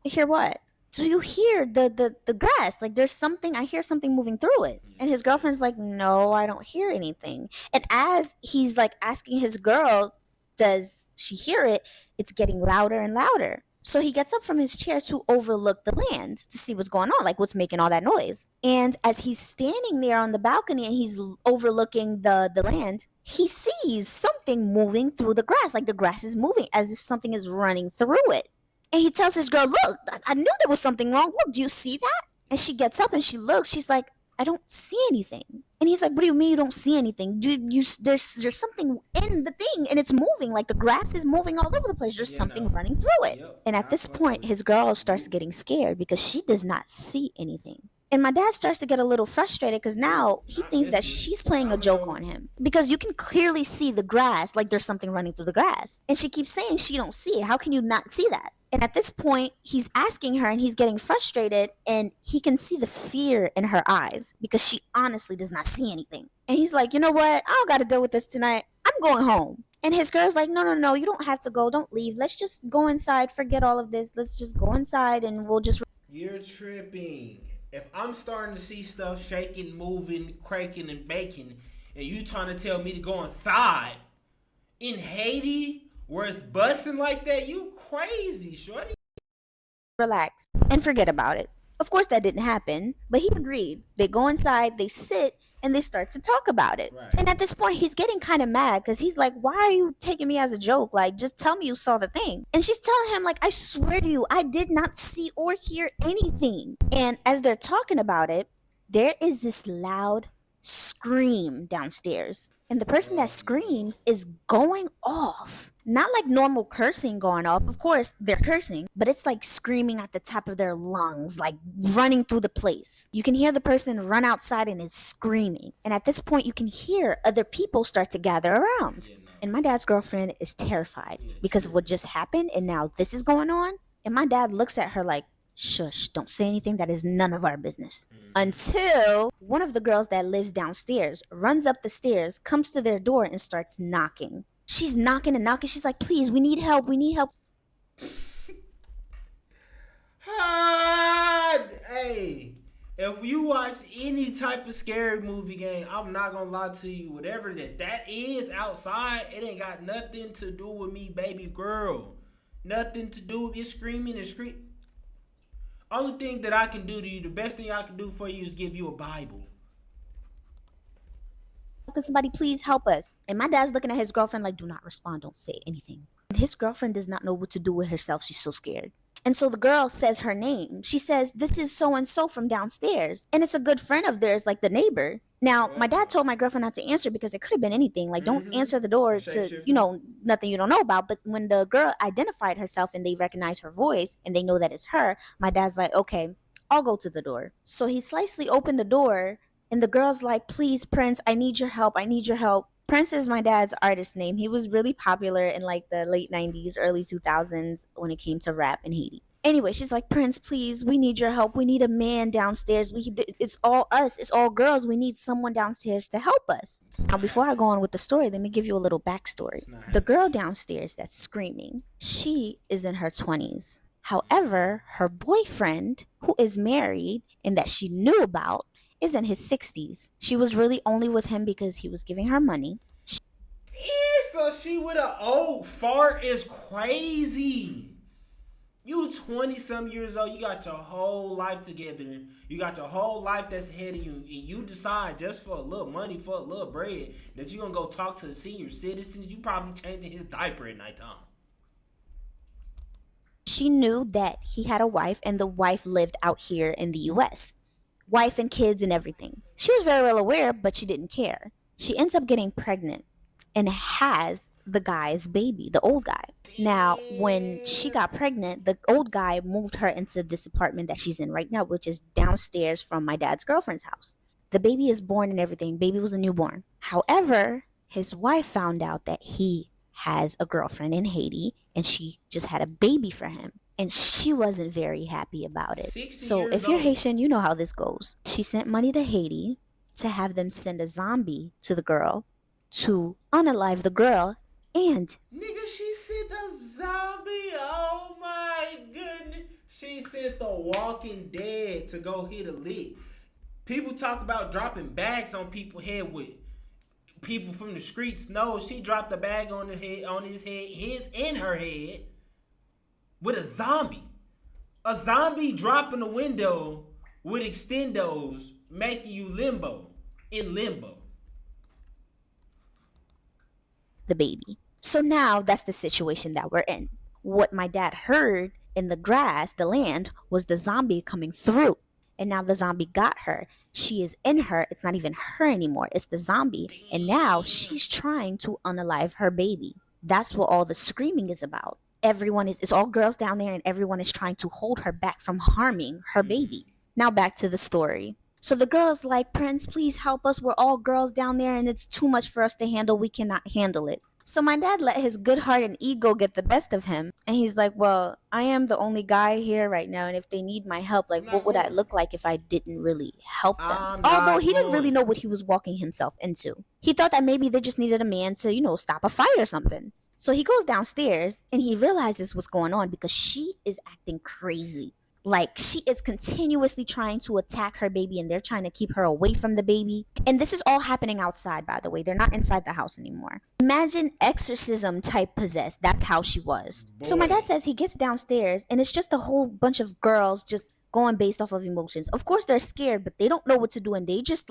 hear what? Do you hear the grass? Like there's something, I hear something moving through it. And his girlfriend's like, no, I don't hear anything. And as he's like asking his girl, does she hear it? It's getting louder and louder. So he gets up from his chair to overlook the land to see what's going on, like what's making all that noise. And as he's standing there on the balcony and he's overlooking the land, he sees something moving through the grass, like the grass is moving as if something is running through it. And he tells his girl, look, I knew there was something wrong. Look, do you see that? And she gets up and she looks. She's like, I don't see anything. And he's like, what do you mean you don't see anything? There's something in the thing and it's moving. Like the grass is moving all over the place. There's something running through it. And at this point, his girl starts getting scared because she does not see anything. And my dad starts to get a little frustrated because now he thinks that she's playing a joke on him. Because you can clearly see the grass, like there's something running through the grass. And she keeps saying she don't see it. How can you not see that? And at this point, he's asking her and he's getting frustrated and he can see the fear in her eyes because she honestly does not see anything. And he's like, you know what? I don't got to deal with this tonight. I'm going home. And his girl's like, no, you don't have to go. Don't leave. Let's just go inside. Forget all of this. Let's just go inside and we'll just... You're tripping. If I'm starting to see stuff shaking, moving, cracking, and baking, and you trying to tell me to go inside in Haiti where it's busting like that, you crazy, shorty. Relax and forget about it. Of course that didn't happen, but he agreed. They go inside, they sit, and they start to talk about it. Right. And at this point, he's getting kind of mad because he's like, why are you taking me as a joke? Like, just tell me you saw the thing. And she's telling him, like, I swear to you, I did not see or hear anything. And as they're talking about it, there is this loud scream downstairs. And the person that screams is going off. Not like normal cursing going off. Of course, they're cursing, but it's like screaming at the top of their lungs, like running through the place. You can hear the person run outside and is screaming. And at this point, you can hear other people start to gather around. And my dad's girlfriend is terrified because of what just happened. And now this is going on. And my dad looks at her like, shush, don't say anything, that is none of our business. Until one of the girls that lives downstairs runs up the stairs, comes to their door and starts knocking. She's knocking and knocking. She's like, please, we need help. We need help. Hey, If you watch any type of scary movie game, I'm not gonna lie to you. Whatever that is outside, it ain't got nothing to do with me, baby girl. Nothing to do with you screaming and scream. Only thing that I can do to you, the best thing I can do for you is give you a Bible. Can somebody please help us? And my dad's looking at his girlfriend like, do not respond, don't say anything. And his girlfriend does not know what to do with herself. She's so scared. And so the girl says her name. She says, this is so-and-so from downstairs. And it's a good friend of theirs, like the neighbor. Now, my dad told my girlfriend not to answer because it could have been anything. Like, don't answer the door to, nothing you don't know about. But when the girl identified herself and they recognize her voice and they know that it's her, my dad's like, okay, I'll go to the door. So he slightly opened the door and the girl's like, please, Prince, I need your help. I need your help. Prince is my dad's artist name. He was really popular in like the late 90s, early 2000s when it came to rap in Haiti. Anyway, she's like, Prince, please, we need your help. We need a man downstairs. It's all us. It's all girls. We need someone downstairs to help us. Now, before I go on with the story, let me give you a little backstory. The girl downstairs that's screaming, she is in her 20s. However, her boyfriend, who is married and that she knew about, is in his 60s. She was really only with him because he was giving her money. So she with an old fart is crazy. You 20-some years old, you got your whole life together. You got your whole life that's ahead of you. And you decide just for a little money, for a little bread, that you're going to go talk to a senior citizen. You probably changing his diaper at nighttime. She knew that he had a wife and the wife lived out here in the U.S. Wife and kids and everything. She was very well aware, but she didn't care. She ends up getting pregnant and has the guy's baby, the old guy. Now, when she got pregnant, the old guy moved her into this apartment that she's in right now, which is downstairs from my dad's girlfriend's house. The baby is born and everything. Baby was a newborn. However, his wife found out that he has a girlfriend in Haiti and she just had a baby for him. And she wasn't very happy about it. So if you're Haitian, you know how this goes. She sent money to Haiti to have them send a zombie to the girl to unalive the girl. And nigga, she sent a zombie. Oh my goodness. She sent the Walking Dead to go hit a lick. People talk about dropping bags on people's head with people from the streets. No, she dropped the bag on his head, his and her head, with a zombie. A zombie dropping the window with extendos, making you in limbo. The baby. So now that's the situation that we're in. What my dad heard in the grass, the land, was the zombie coming through. And now the zombie got her. She is in her. It's not even her anymore. It's the zombie. And now she's trying to unalive her baby. That's what all the screaming is about. It's all girls down there and everyone is trying to hold her back from harming her baby. Now back to the story. So the girl's like, Prince, please help us. We're all girls down there and it's too much for us to handle. We cannot handle it. So my dad let his good heart and ego get the best of him. And he's like, well, I am the only guy here right now. And if they need my help, like, what would I look like if I didn't really help them? Although he didn't really know what he was walking himself into. He thought that maybe they just needed a man to, stop a fight or something. So he goes downstairs and he realizes what's going on because she is acting crazy. Like, she is continuously trying to attack her baby and they're trying to keep her away from the baby. And this is all happening outside, by the way. They're not inside the house anymore. Imagine exorcism type possessed. That's how she was. Boy. So my dad says he gets downstairs and it's just a whole bunch of girls just going based off of emotions. Of course, they're scared, but they don't know what to do. And they just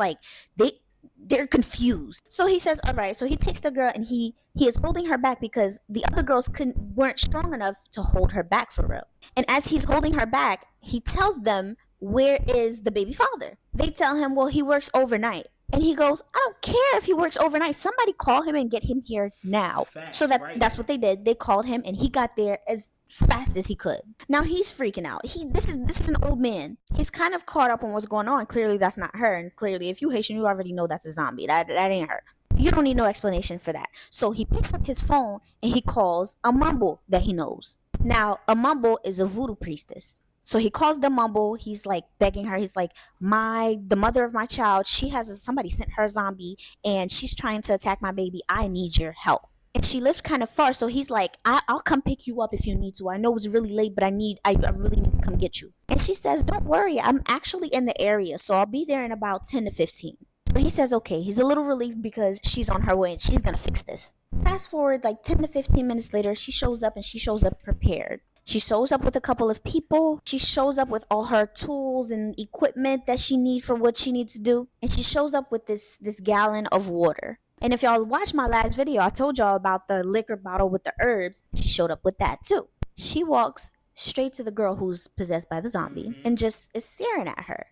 they're confused. So he says, all right. So he takes the girl and he is holding her back because the other girls weren't strong enough to hold her back for real. And as he's holding her back, he tells them, where is the baby father? They tell him, well, he works overnight. And he goes, I don't care if he works overnight. Somebody call him and get him here now. Facts, so that's what they did. They called him and he got there as fast as he could. Now he's freaking out. This is an old man. He's kind of caught up on what's going on. Clearly that's not her. And clearly if you Haitian, you already know that's a zombie. That ain't her. You don't need no explanation for that. So he picks up his phone and he calls a mumble that he knows. Now a mumble is a voodoo priestess. So he calls the mumble. He's like begging her. He's like, the mother of my child, somebody sent her a zombie and she's trying to attack my baby. I need your help. And she lived kind of far, so he's like, I'll come pick you up if you need to. I know it's really late, but I really need to come get you. And she says, don't worry, I'm actually in the area, so I'll be there in about 10 to 15. So he says, okay. He's a little relieved because she's on her way and she's gonna fix this. Fast forward like 10 to 15 minutes later, she shows up, and she shows up prepared. She shows up with a couple of people. She shows up with all her tools and equipment that she needs for what she needs to do. And she shows up with this gallon of water. And if y'all watched my last video, I told y'all about the liquor bottle with the herbs. She showed up with that too. She walks straight to the girl who's possessed by the zombie and just is staring at her.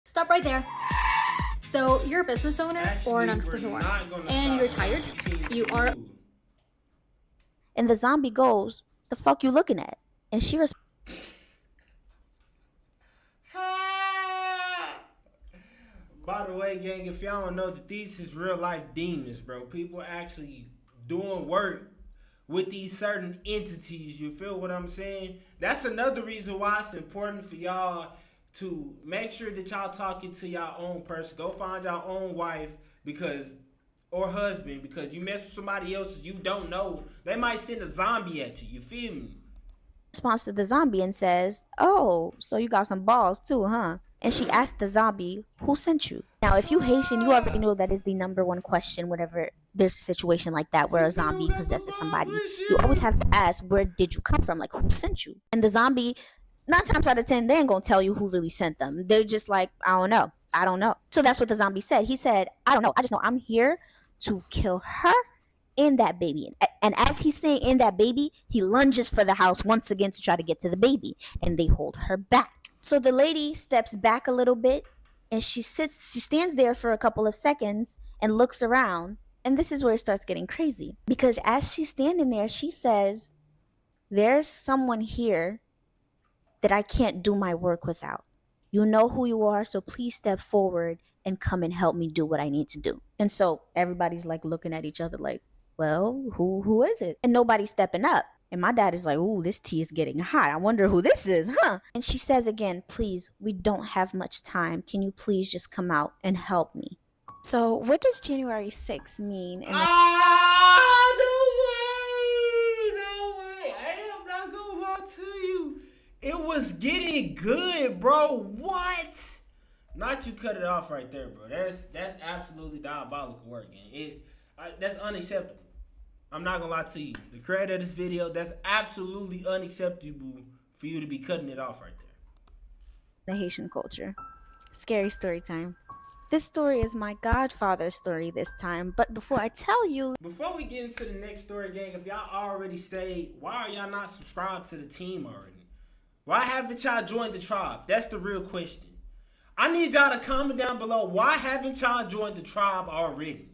Stop right there. So you're a business owner or an entrepreneur, and you're tired. You are. And the zombie goes, "The fuck you looking at?" And she responds, By the way, gang, if y'all don't know that these is real life demons, bro. People actually doing work with these certain entities. You feel what I'm saying? That's another reason why it's important for y'all to make sure that y'all talking to y'all own person. Go find y'all own wife or husband, because you mess with somebody else you don't know, they might send a zombie at you. You feel me? responds to the zombie and says, "Oh, so you got some balls too, huh?" And she asked the zombie, "Who sent you?" Now, if you Haitian, you already know that is the number one question whenever there's a situation like that where a zombie possesses somebody. You always have to ask, where did you come from? Like, who sent you? And the zombie, 9 times out of 10, they ain't gonna tell you who really sent them. They're just like, I don't know. So that's what the zombie said. He said, "I don't know. I just know I'm here to kill her and that baby." And as he's saying "in that baby," he lunges for the house once again to try to get to the baby, and they hold her back. So the lady steps back a little bit, and she stands there for a couple of seconds and looks around. And this is where it starts getting crazy, because as she's standing there, she says, "There's someone here that I can't do my work without. You know who you are, so please step forward and come and help me do what I need to do." And so everybody's like looking at each other like, well, who is it? And nobody's stepping up. And my dad is like, "Ooh, this tea is getting hot. I wonder who this is, huh?" And she says again, "Please, we don't have much time. Can you please just come out and help me?" So what does January 6th mean? No way! I am not gonna lie to you. It was getting good, bro. What? Not you cut it off right there, bro. That's absolutely diabolical work, gang. That's unacceptable. I'm not gonna lie to you. The creator of this video, that's absolutely unacceptable for you to be cutting it off right there. The Haitian culture. Scary story time. This story is my godfather's story this time, but before I tell you... Before we get into the next story, gang, if y'all already stayed, why are y'all not subscribed to the team already? Why haven't y'all joined the tribe? That's the real question. I need y'all to comment down below, why haven't y'all joined the tribe already?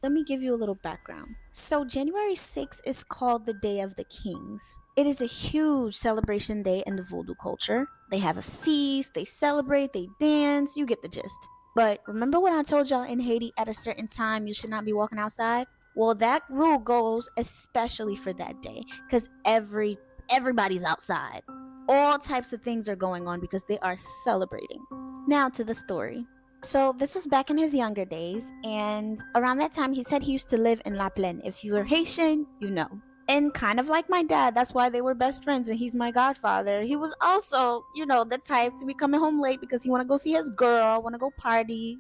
Let me give you a little background. So January 6th is called the Day of the Kings. It is a huge celebration day in the voodoo culture. They have a feast, they celebrate, they dance, you get the gist. But remember when I told y'all in Haiti at a certain time you should not be walking outside? Well, that rule goes especially for that day, because everybody's outside. All types of things are going on because they are celebrating. Now to the story. So this was back in his younger days, and around that time he said he used to live in La Plaine. If you were Haitian, you know. And kind of like my dad, that's why they were best friends, and he's my godfather. He was also, the type to be coming home late because he want to go see his girl, want to go party,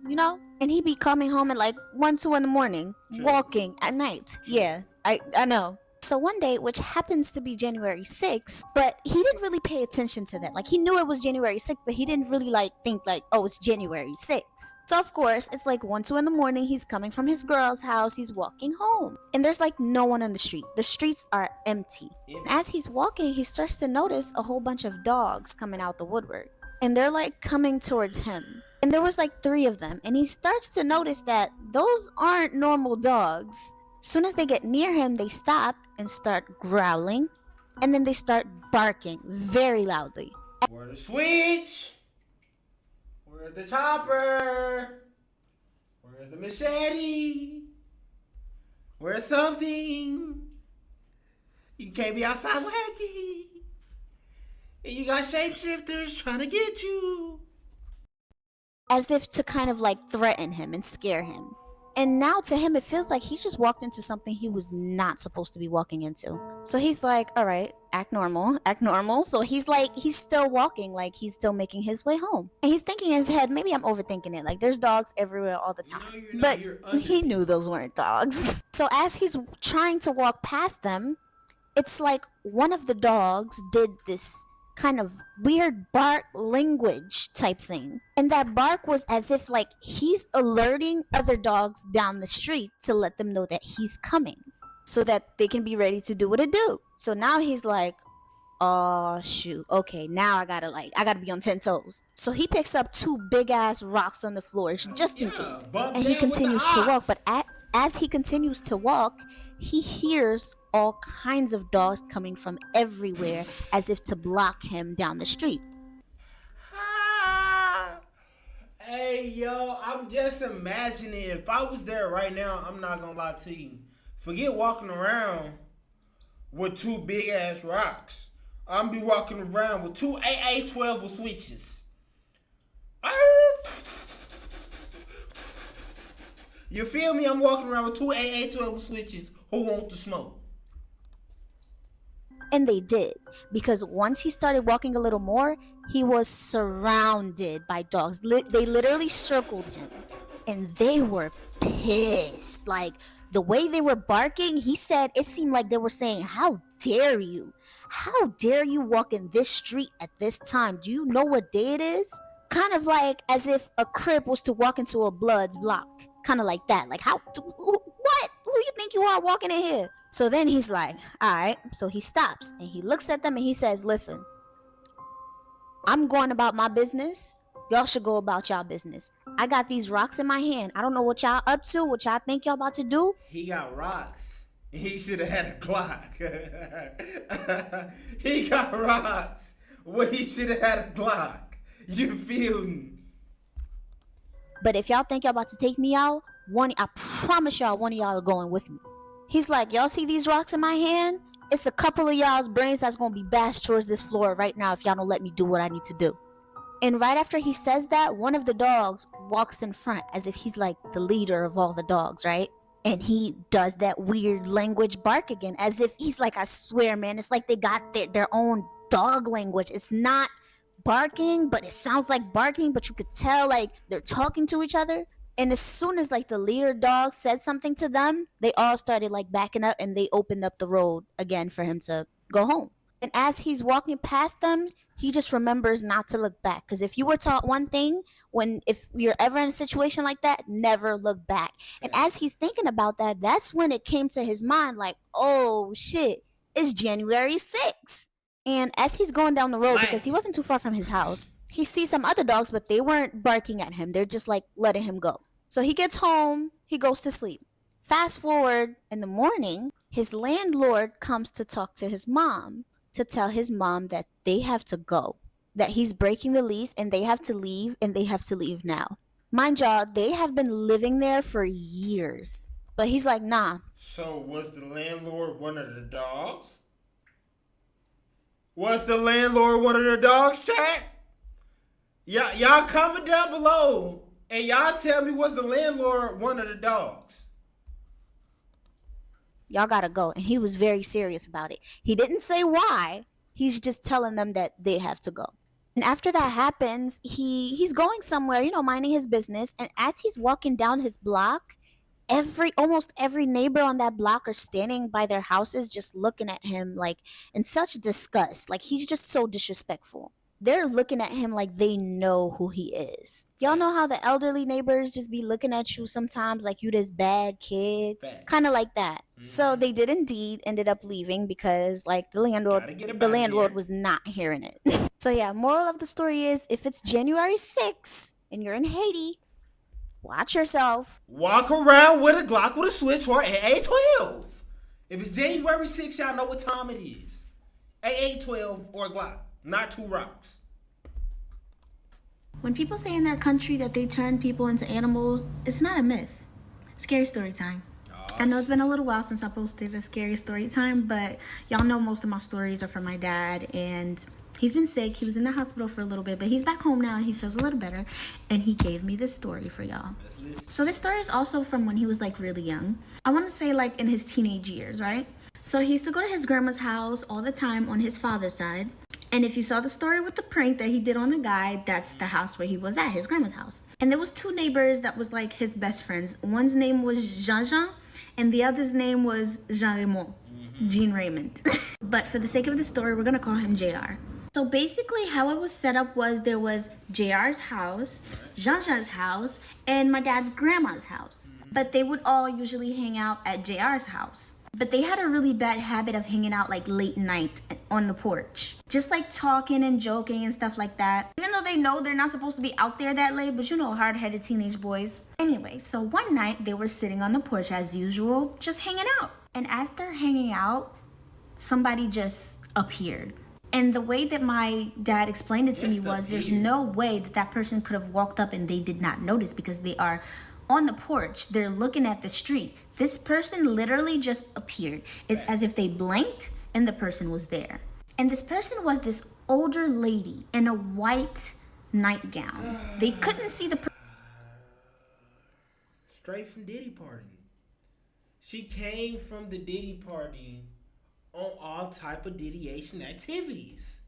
And he be coming home at like 1, 2 in the morning, walking at night. Yeah, I know. So one day, which happens to be January 6th, but he didn't really pay attention to that. Like, he knew it was January 6th, but he didn't really think oh, it's January 6th. So of course, it's like 1, 2 in the morning. He's coming from his girl's house. He's walking home. And there's like no one on the street. The streets are empty. And as he's walking, he starts to notice a whole bunch of dogs coming out the woodwork. And they're like coming towards him. And there was like 3 of them. And he starts to notice that those aren't normal dogs. Soon as they get near him, they stop and start growling, and then they start barking very loudly. Where's the switch? Where's the chopper? Where's the machete? Where's something? You can't be outside lacking. And you got shapeshifters trying to get you. As if to kind of like threaten him and scare him. And now to him, it feels like he just walked into something he was not supposed to be walking into. So he's like, all right, act normal, act normal. So he's still walking, like he's still making his way home. And he's thinking in his head, maybe I'm overthinking it. Like there's dogs everywhere all the time. But he knew those weren't dogs. So as he's trying to walk past them, it's like one of the dogs did this kind of weird bark language type thing. And that bark was as if like he's alerting other dogs down the street to let them know that he's coming so that they can be ready to do what it do. So now he's like, oh shoot, okay, now I gotta be on 10 toes. So he picks up 2 big ass rocks on the floor just in case. And he continues to walk, but as he continues to walk, he hears all kinds of dogs coming from everywhere as if to block him down the street. Hey, yo, I'm just imagining if I was there right now, I'm not gonna lie to you. Forget walking around with 2 big ass rocks. I'm be walking around with 2 AA-12 switches. You feel me? I'm walking around with 2 AA-12 switches. Who want to smoke? And they did, because once he started walking a little more, he was surrounded by dogs. They literally circled him, and they were pissed. Like, the way they were barking, he said it seemed like they were saying, how dare you? How dare you walk in this street at this time? Do you know what day it is? Kind of like as if a Crip was to walk into a Bloods block. Kind of like that. Like, what? Who you think you are walking in here? So then he's like, all right. So he stops and he looks at them and he says, listen, I'm going about my business. Y'all should go about y'all business. I got these rocks in my hand. I don't know what y'all up to, what y'all think y'all about to do. He got rocks. He should have had a Glock. He got rocks. Well, he should have had a Glock. You feel me? But if y'all think y'all about to take me out, I promise y'all one of y'all are going with me. He's like, y'all see these rocks in my hand? It's a couple of y'all's brains that's going to be bashed towards this floor right now if y'all don't let me do what I need to do. And right after he says that, one of the dogs walks in front as if he's like the leader of all the dogs, right? And he does that weird language bark again, as if he's like, I swear, man, it's like they got their own dog language. It's not barking, but it sounds like barking, but you could tell like they're talking to each other. And as soon as like the leader dog said something to them, they all started like backing up and they opened up the road again for him to go home. And as he's walking past them, he just remembers not to look back. Because if you were taught one thing, if you're ever in a situation like that, never look back. And as he's thinking about that, that's when it came to his mind like, oh shit, it's January 6th. And as he's going down the road, because he wasn't too far from his house, he sees some other dogs, but they weren't barking at him. They're just like letting him go. So he gets home, he goes to sleep. Fast forward in the morning, his landlord comes to talk to his mom, to tell his mom that they have to go, that he's breaking the lease and they have to leave, and they have to leave now. Mind y'all, they have been living there for years. But he's like, nah. So was the landlord one of the dogs? Was the landlord one of the dogs, chat? Y'all comment down below and y'all tell me, was the landlord one of the dogs? Y'all gotta go. And he was very serious about it. He didn't say why. He's just telling them that they have to go. And after that happens, he's going somewhere, minding his business. And as he's walking down his block, almost every neighbor on that block are standing by their houses just looking at him like in such disgust. Like he's just so disrespectful. They're looking at him like they know who he is. Y'all know how the elderly neighbors just be looking at you sometimes like you this bad kid? Kind of like that. Mm-hmm. So they did indeed ended up leaving because like the landlord was not hearing it. So yeah, moral of the story is if it's January 6th and you're in Haiti, watch yourself. Walk around with a Glock with a switch or AA-12. If it's January 6th, y'all know what time it is. AA-12 or Glock. Not 2 rocks. When people say in their country that they turn people into animals, it's not a myth. Scary story time. I know it's been a little while since I posted a scary story time, but y'all know most of my stories are from my dad, and He's been sick. He was in the hospital for a little bit, but he's back home now and he feels a little better. And he gave me this story for y'all. So this story is also from when he was like really young. I want to say like in his teenage years, right? So he used to go to his grandma's house all the time on his father's side. And if you saw the story with the prank that he did on the guy, that's the house where he was at, his grandma's house. And there was two neighbors that was like his best friends. One's name was Jean-Jean and the other's name was Jean-Raymond, Jean Raymond. But for the sake of the story, we're gonna call him JR. So basically how it was set up was there was JR's house, Jean-Jean's house, and my dad's grandma's house. But they would all usually hang out at JR's house. But they had a really bad habit of hanging out like late night on the porch. Just like talking and joking and stuff like that. Even though they know they're not supposed to be out there that late, but you know, hard-headed teenage boys. Anyway, so one night they were sitting on the porch as usual, just hanging out. And as they're hanging out, somebody just appeared. And the way that my dad explained it to me was there's no way that that person could have walked up and they did not notice because they are on the porch. They're looking at the street. This person literally just appeared. It's as if they blinked and the person was there. And this person was this older lady in a white nightgown. They couldn't see the person. Straight from Diddy Party. She came from the Diddy Party on all type of Diddyation activities.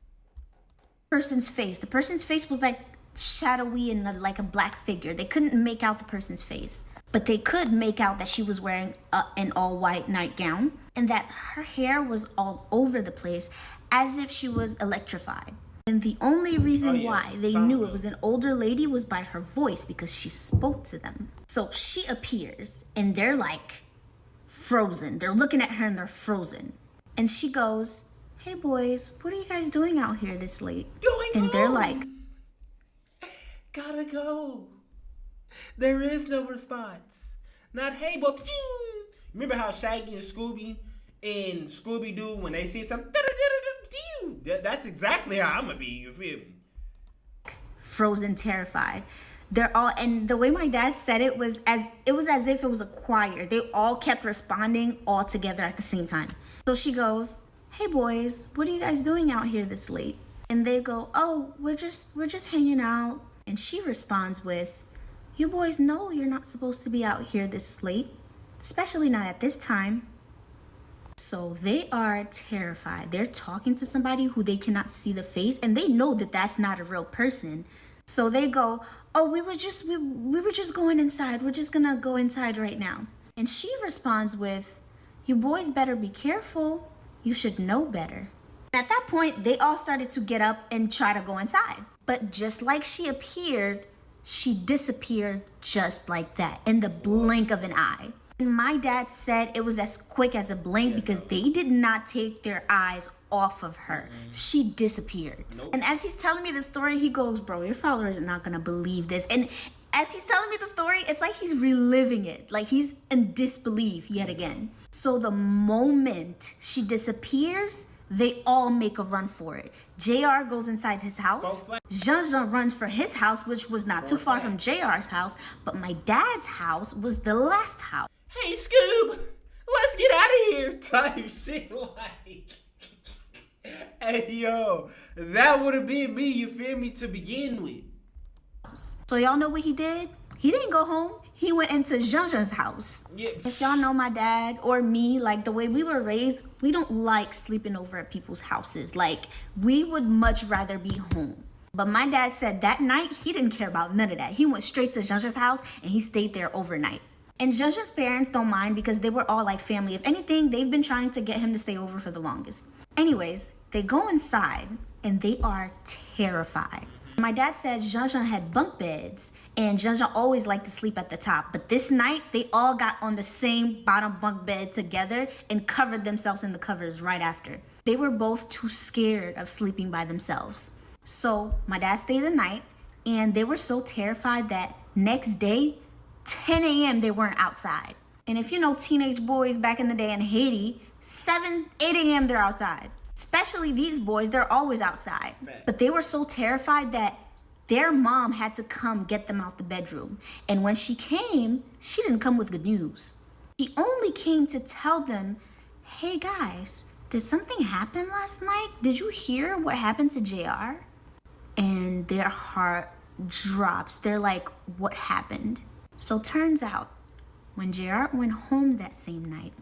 Person's face. The person's face was like shadowy and like a black figure. They couldn't make out the person's face, but they could make out that she was wearing an all white nightgown and that her hair was all over the place as if she was electrified. And the only reason why they knew it was an older lady was by her voice because she spoke to them. So she appears and they're like frozen. They're looking at her and they're frozen. And she goes, "Hey boys, what are you guys doing out here this late?" And they're like, "Gotta go." There is no response. Not "Hey boy." Remember how Shaggy and Scooby-Doo, when they see something, that's exactly how I'm gonna be, you feel me? Frozen, terrified. They're all, and the way my dad said it was as if it was a choir. They all kept responding all together at the same time. So she goes, "Hey boys, what are you guys doing out here this late?" And they go, "Oh, we're just hanging out." And she responds with, "You boys know you're not supposed to be out here this late, especially not at this time." So they are terrified. They're talking to somebody who they cannot see the face, and they know that that's not a real person. So they go, "Oh, we were just going inside. We're just gonna go inside right now." And she responds with, "You boys better be careful. You should know better." At that point, they all started to get up and try to go inside. But just like she appeared, she disappeared just like that in the blink of an eye. And my dad said it was as quick as a blink because they did not take their eyes off of her. She disappeared. And as he's telling me the story, he goes, "Bro, your followers are not gonna believe this." And as he's telling me the story, it's like he's reliving it. Like he's in disbelief yet again. So the moment she disappears, they all make a run for it. JR goes inside his house. Jean-Jean runs for his house, which was not too far from JR's house. But my dad's house was the last house. "Hey, Scoob, let's get out of here," type shit like. Hey, yo, that would have been me, you feel me, to begin with. So y'all know what he did? He didn't go home. He went into Jean-Jean's house. Yeah. If y'all know my dad or me, like the way we were raised, we don't like sleeping over at people's houses. Like, we would much rather be home. But my dad said that night, he didn't care about none of that. He went straight to Jean-Jean's house and he stayed there overnight. And Jean-Jean's parents don't mind because they were all like family. If anything, they've been trying to get him to stay over for the longest. Anyways, they go inside and they are terrified. My dad said Jean-Jean had bunk beds and Jean-Jean always liked to sleep at the top. But this night, they all got on the same bottom bunk bed together and covered themselves in the covers right after. They were both too scared of sleeping by themselves. So my dad stayed the night and they were so terrified that next day, 10 a.m. they weren't outside. And if you know teenage boys back in the day in Haiti, 7, 8 a.m. they're outside. Especially these boys, they're always outside. But they were so terrified that their mom had to come get them out the bedroom. And when she came, she didn't come with good news. She only came to tell them, "Hey guys, did something happen last night? Did you hear what happened to JR? And their heart drops. They're like, what happened? So turns out, when JR went home that same night,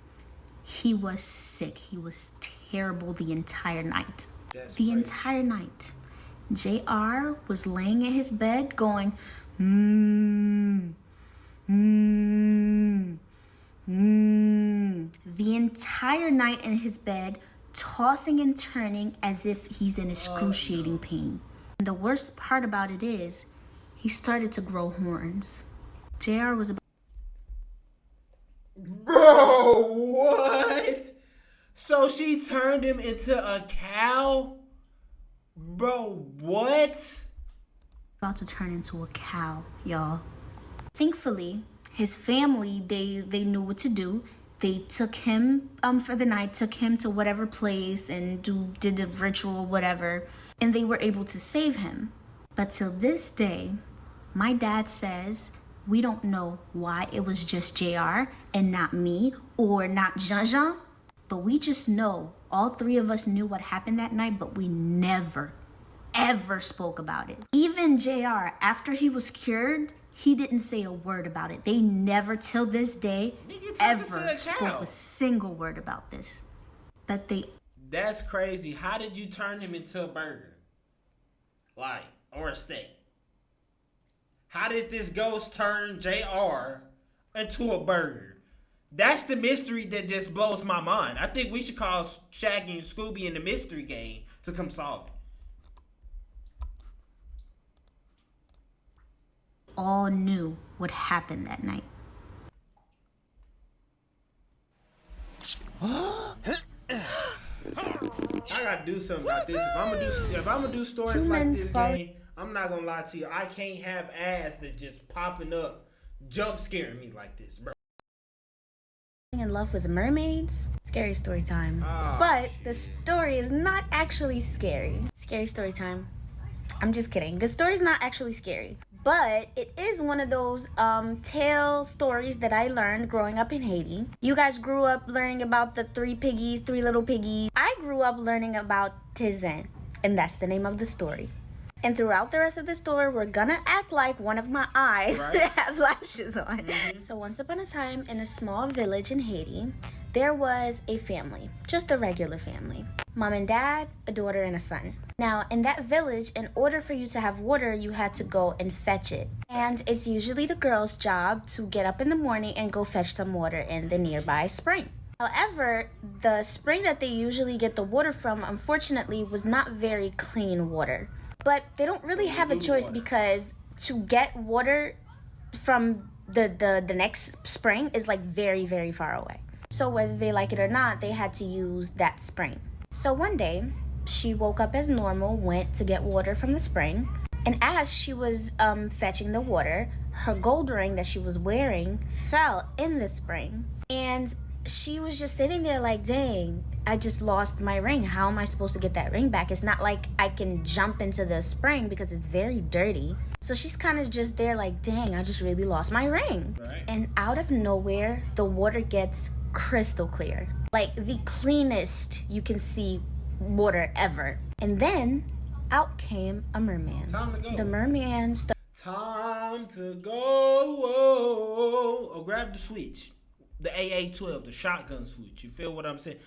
he was sick. He was terrible the entire night. The entire night. JR was laying in his bed going, the entire night in his bed, tossing and turning as if he's in excruciating pain. And the worst part about it is, he started to grow horns. JR was about... Bro, what? So she turned him into a cow? Bro, what? about to turn into a cow, y'all. Thankfully, his family, they knew what to do. They took him for the night, took him to whatever place and did the ritual, whatever, and they were able to save him. But till this day, my dad says we don't know why it was just JR and not me or not Jean-Jean, but we just know all three of us knew what happened that night, but we never, ever spoke about it. Even JR, after he was cured, he didn't say a word about it. They never, till this day, ever spoke a single word about this. That's crazy. How did you turn him into a burger? Like, or a steak? How did this ghost turn JR into a burger? That's the mystery that just blows my mind. I think we should call Shaggy and Scooby in the mystery game to come solve it. All knew what happened that night. I gotta do something about this. If I'm gonna do stories like this, gang, I'm not gonna lie to you. I can't have ass that just popping up, jump scaring me like this, bro. In love with mermaids? Scary story time. But the story is not actually scary. Scary story time. I'm just kidding. The story is not actually scary. But it is one of those tale stories that I learned growing up in Haiti. You guys grew up learning about the three little piggies. I grew up learning about Tizan, and that's the name of the story. And throughout the rest of the story, we're gonna act like one of my eyes have lashes on. So once upon a time, in a small village in Haiti, there was a family, just a regular family. Mom and dad, a daughter and a son. Now, in that village, in order for you to have water, you had to go and fetch it. And it's usually the girl's job to get up in the morning and go fetch some water in the nearby spring. However, the spring that they usually get the water from, unfortunately, was not very clean water. But they don't really have a choice because to get water from the next spring is like very, very far away. So whether they like it or not, they had to use that spring. So one day, she woke up as normal, went to get water from the spring, and as she was fetching the water, her gold ring that she was wearing fell in the spring. And she was just sitting there like, dang, I just lost my ring. How am I supposed to get that ring back? It's not like I can jump into the spring because it's very dirty. So she's kind of just there like, dang, I just really lost my ring. Right. And out of nowhere, the water gets crystal clear. Like the cleanest you can see water ever. And then out came a merman. Time to go. The merman Time to go. Oh, grab the switch. The AA-12, the shotgun switch. You feel what I'm saying?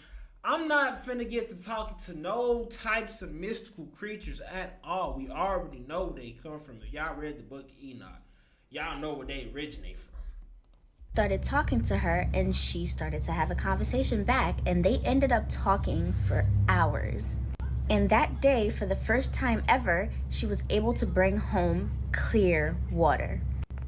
I'm not finna get to talking to no types of mystical creatures at all. We already know where they come from. If y'all read the book of Enoch, y'all know where they originate from. Started talking to her, and she started to have a conversation back, and they ended up talking for hours. And that day, for the first time ever, she was able to bring home clear water.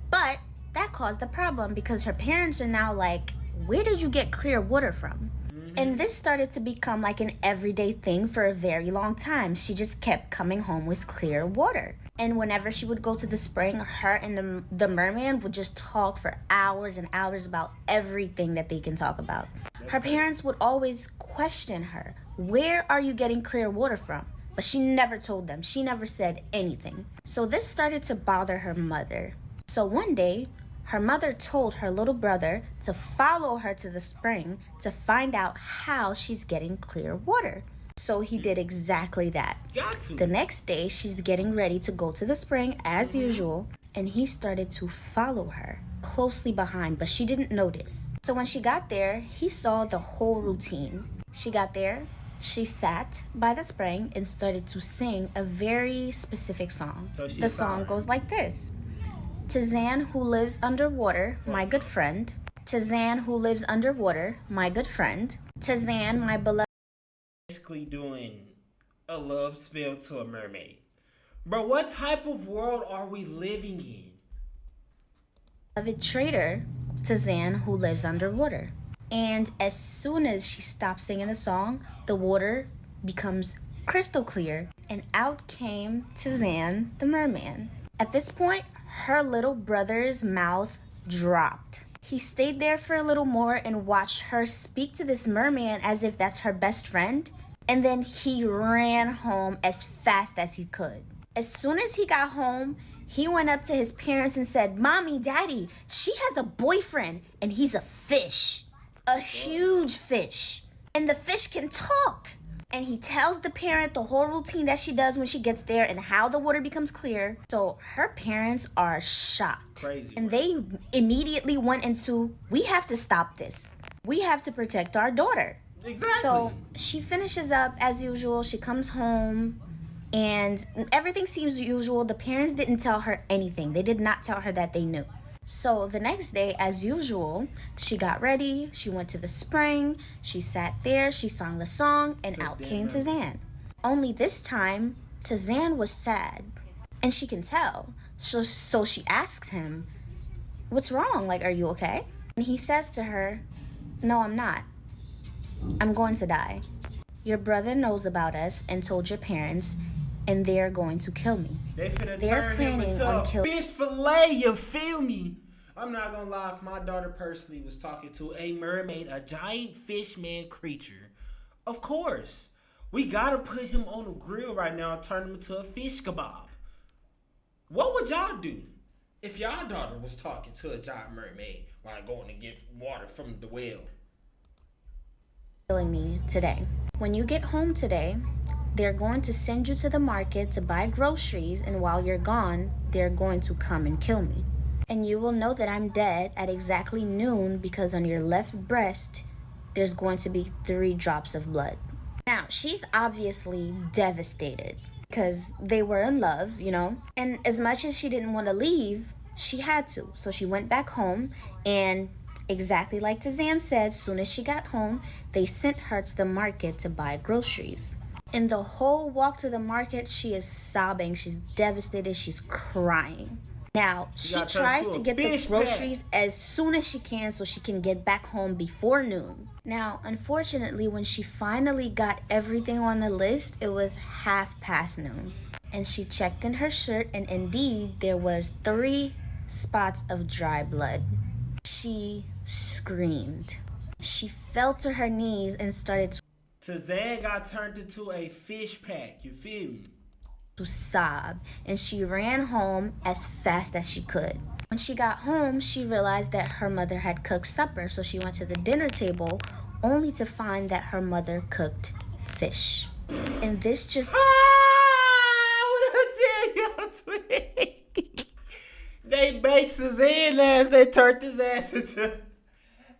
But that caused a problem because her parents are now like, where did you get clear water from? And this started to become like an everyday thing for a very long time. She just kept coming home with clear water. And whenever she would go to the spring, her and the merman would just talk for hours and hours about everything that they can talk about. Her parents would always question her, where are you getting clear water from? But she never told them. She never said anything. So this started to bother her mother. So one day, her mother told her little brother to follow her to the spring to find out how she's getting clear water. So he did exactly that. The next day, she's getting ready to go to the spring as usual, and he started to follow her closely behind, but she didn't notice. So when she got there, he saw the whole routine. She got there, she sat by the spring and started to sing a very specific song. The song goes like this. Tizan, who lives underwater, my good friend. Tizan, who lives underwater, my good friend. Tizan, my beloved. Basically doing a love spell to a mermaid. Bro, what type of world are we living in? Beloved trader, Tizan, who lives underwater. And as soon as she stops singing the song, the water becomes crystal clear, and out came Tizan, the merman. At this point, her little brother's mouth dropped. He stayed there for a little more and watched her speak to this merman as if that's her best friend, and then he ran home as fast as he could. As soon as he got home, he went up to his parents and said, Mommy, Daddy, she has a boyfriend, and he's a fish. A huge fish. And the fish can talk. And he tells the parent the whole routine that she does when she gets there and how the water becomes clear. So her parents are shocked. Crazy, and they immediately went into, we have to stop this. We have to protect our daughter. Exactly. So she finishes up as usual. She comes home and everything seems usual. The parents didn't tell her anything. They did not tell her that they knew. So the next day, as usual, she got ready, she went to the spring, she sat there, she sang the song, and out came Tizan. Only this time, Tizan was sad, and she can tell. So she asks him, what's wrong? Like, are you okay? And he says to her, no, I'm not. I'm going to die. Your brother knows about us and told your parents, and they're going to kill me. They're planning on killing fish fillet, you feel me? I'm not gonna lie, if my daughter personally was talking to a mermaid, a giant fish man creature, of course, we gotta put him on the grill right now and turn him into a fish kebab. What would y'all do if y'all daughter was talking to a giant mermaid while going to get water from the well? Killing me today. When you get home today, they're going to send you to the market to buy groceries, and while you're gone, they're going to come and kill me. And you will know that I'm dead at exactly noon because on your left breast, there's going to be 3 drops of blood. Now, she's obviously devastated because they were in love, you know, and as much as she didn't want to leave, she had to. So she went back home, and exactly like Tizan said, as soon as she got home, they sent her to the market to buy groceries. In the whole walk to the market, she is sobbing. She's devastated. She's crying. Now, she tries to get the groceries as soon as she can so she can get back home before noon. Now, unfortunately, when she finally got everything on the list, it was past noon. And she checked in her shirt, and indeed, there was 3 spots of dry blood. She screamed. She fell to her knees and started Tizan got turned into a fish pack, you feel me? To sob, and she ran home as fast as she could. When she got home, she realized that her mother had cooked supper, so she went to the dinner table only to find that her mother cooked fish. And this just... What I tell y'all? They baked Tizan ass, they turned his ass into...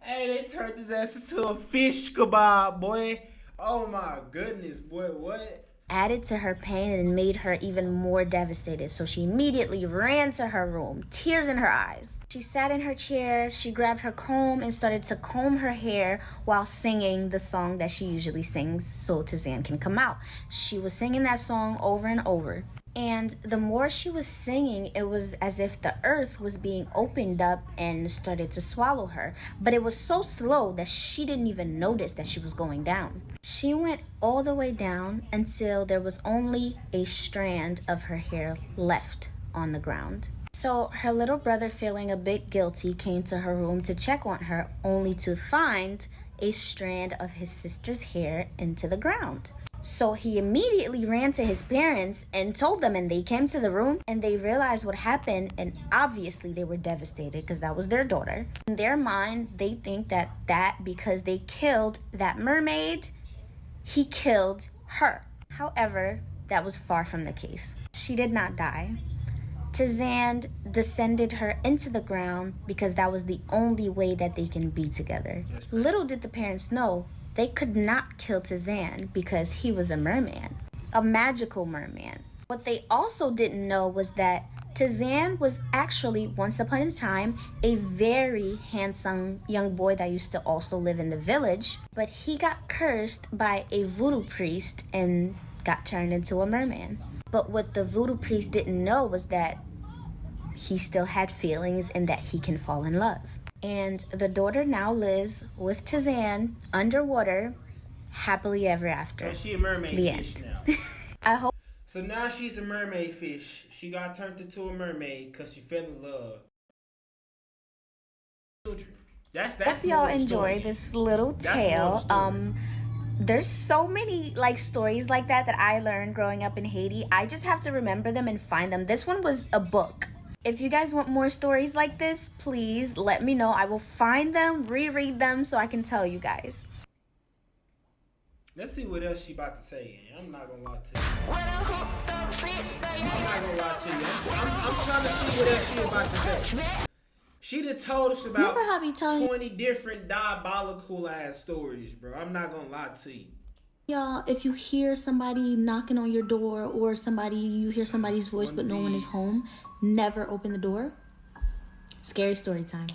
Hey, they turned his ass into a fish kebab, boy. Oh my goodness, boy, what? Added to her pain and made her even more devastated. So she immediately ran to her room, tears in her eyes. She sat in her chair, she grabbed her comb and started to comb her hair while singing the song that she usually sings so Tizan can come out. She was singing that song over and over. And the more she was singing, it was as if the earth was being opened up and started to swallow her. But it was so slow that she didn't even notice that she was going down. She went all the way down until there was only a strand of her hair left on the ground. So her little brother, feeling a bit guilty, came to her room to check on her, only to find a strand of his sister's hair into the ground. So he immediately ran to his parents and told them, and they came to the room and they realized what happened, and obviously they were devastated because that was their daughter. In their mind, they think that because they killed that mermaid, he killed her. However, that was far from the case. She did not die. Tizan descended her into the ground because that was the only way that they can be together. Little did the parents know, they could not kill Tizan because he was a merman, a magical merman. What they also didn't know was that Tizan was actually, once upon a time, a very handsome young boy that used to also live in the village, but he got cursed by a voodoo priest and got turned into a merman. But what the voodoo priest didn't know was that he still had feelings and that he can fall in love. And the daughter now lives with Tizan underwater, happily ever after. So she a mermaid fish now. I hope. So now she's a mermaid fish. She got turned into a mermaid because she fell in love. That's hope y'all enjoy this little tale. There's so many stories like that I learned growing up in Haiti. I just have to remember them and find them. This one was a book. If you guys want more stories like this, please let me know. I will find them, reread them so I can tell you guys. Let's see what else she about to say. I'm not gonna lie to you. I'm not gonna lie to you. I'm trying to see what else she about to say. She done told us about 20 different diabolical ass stories, bro. I'm not gonna lie to you. Y'all, if you hear somebody knocking on your door or you hear somebody's voice but no one is home, never open the door. Scary story time.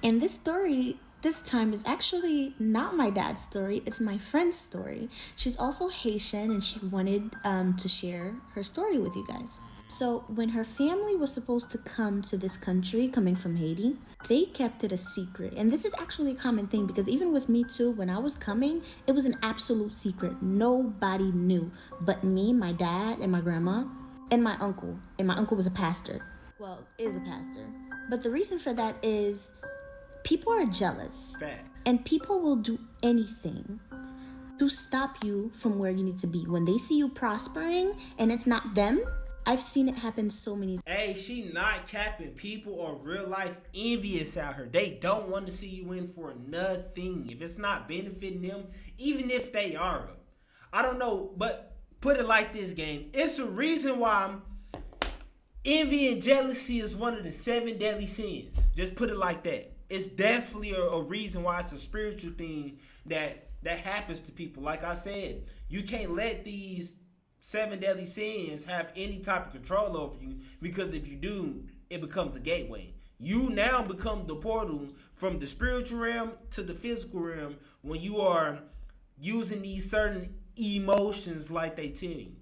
And this story this time is actually not my dad's story, it's my friend's story. She's also Haitian and she wanted to share her story with you guys. So when her family was supposed to come to this country, coming from Haiti, they kept it a secret. And this is actually a common thing because even with me too, when I was coming, it was an absolute secret. Nobody knew but me, my dad, and my grandma, and my uncle. And my uncle was a pastor. Well, is a pastor. But the reason for that is people are jealous. Facts. And people will do anything to stop you from where you need to be. When they see you prospering and it's not them, I've seen it happen so many times. Hey, she not capping. People are real life envious out here. They don't want to see you win for nothing. If it's not benefiting them, even if they are. I don't know, but put it like this, gang. It's a reason why envy and jealousy is one of the 7 deadly sins. Just put it like that. It's definitely a reason why it's a spiritual thing that happens to people. Like I said, you can't let these 7 deadly sins have any type of control over you, because if you do, it becomes a gateway. You now become the portal from the spiritual realm to the physical realm when you are using these certain emotions like they tell you.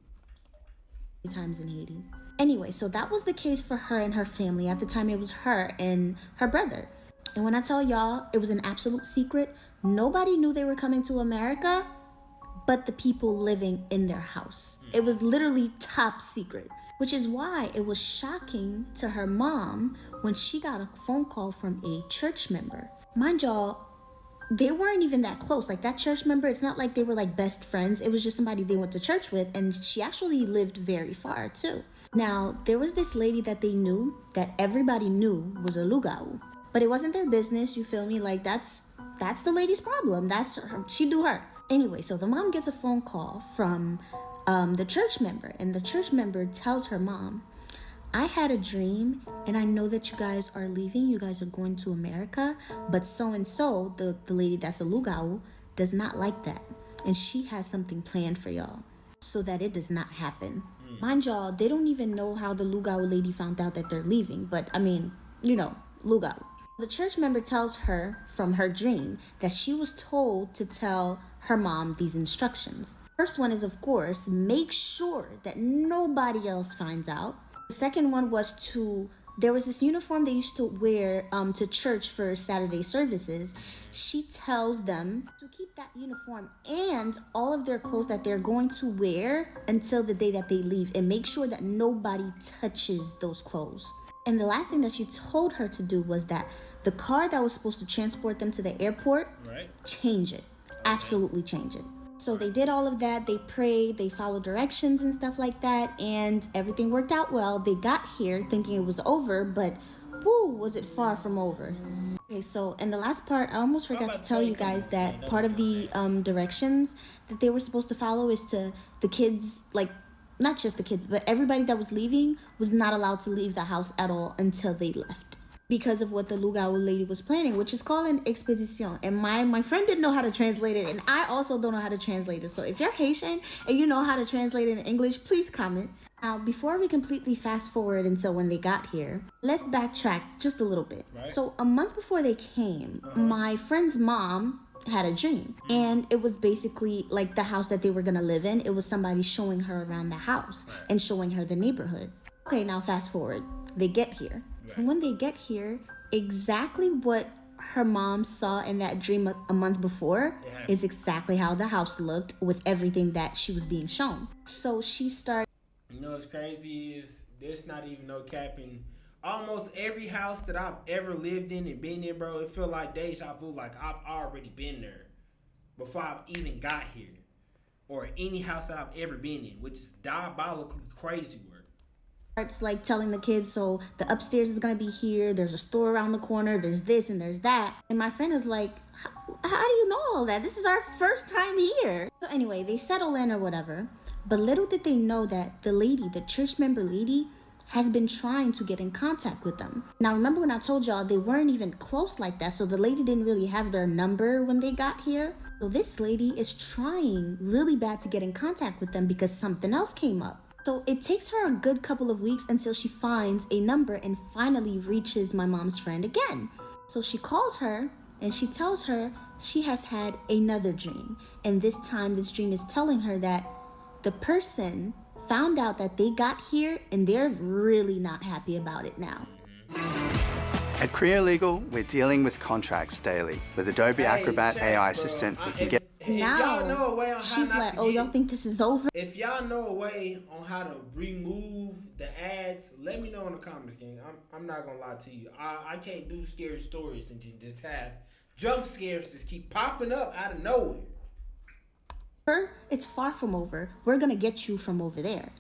Times in Haiti. Anyway, so that was the case for her and her family. At the time, it was her and her brother. And when I tell y'all, it was an absolute secret. Nobody knew they were coming to America but the people living in their house. It was literally top secret, which is why it was shocking to her mom when she got a phone call from a church member. Mind y'all, they weren't even that close. Like, that church member, it's not like they were like best friends. It was just somebody they went to church with, and she actually lived very far too. Now, there was this lady that they knew, that everybody knew was a lugau, but it wasn't their business, you feel me? Like, that's the lady's problem. That's her, she do her. Anyway, so the mom gets a phone call from the church member, and the church member tells her mom, I had a dream, and I know that you guys are leaving. You guys are going to America, but so-and-so, the lady that's a lugau, does not like that, and she has something planned for y'all so that it does not happen. Mind y'all, they don't even know how the lugau lady found out that they're leaving, but I mean, you know, lugau. The church member tells her from her dream that she was told to tell her mom these instructions. First one is, of course, make sure that nobody else finds out. The second one was there was this uniform they used to wear to church for Saturday services. She tells them to keep that uniform and all of their clothes that they're going to wear until the day that they leave, and make sure that nobody touches those clothes. And the last thing that she told her to do was that the car that was supposed to transport them to the airport, change it. Absolutely change it. So they did all of that. They prayed, they followed directions and stuff like that, and everything worked out well. They got here thinking it was over, but woo, was it far from over. Okay, so in the last part, I almost forgot to tell you guys that part of the directions that they were supposed to follow is to the kids, like, not just the kids, but everybody that was leaving was not allowed to leave the house at all until they left, because of what the Lugao lady was planning, which is called an exposition. And my friend didn't know how to translate it, and I also don't know how to translate it. So if you're Haitian and you know how to translate it in English, please comment. Now, before we completely fast forward until when they got here, let's backtrack just a little bit. Right. So a month before they came, my friend's mom had a dream, and it was basically like the house that they were gonna live in. It was somebody showing her around the house and showing her the neighborhood. Okay, now fast forward. They get here. And when they get here, exactly what her mom saw in that dream a month before is exactly how the house looked with everything that she was being shown. So she started. You know what's crazy is there's not even no capping. Almost every house that I've ever lived in and been in, bro, it feel like deja vu, like I've already been there before I've even got here. Or any house that I've ever been in, which is diabolically crazy work. Starts like telling the kids, so the upstairs is gonna be here, there's a store around the corner, there's this and there's that. And my friend is like, how do you know all that? This is our first time here. So anyway, they settle in or whatever, but little did they know that the lady, the church member lady, has been trying to get in contact with them. Now remember when I told y'all they weren't even close like that, so the lady didn't really have their number when they got here. So this lady is trying really bad to get in contact with them because something else came up. So it takes her a good couple of weeks until she finds a number and finally reaches my mom's friend again. So she calls her and she tells her she has had another dream. And this time this dream is telling her that the person found out that they got here and they're really not happy about it now. At Creo Legal, we're dealing with contracts daily. With Adobe Acrobat AI Assistant, we can get... Now, she's like, oh, y'all think this is over? If y'all know a way on how to remove the ads, let me know in the comments, gang. I'm not gonna lie to you. I can't do scary stories and just have jump scares just keep popping up out of nowhere. It's far from over. We're gonna get you from over there.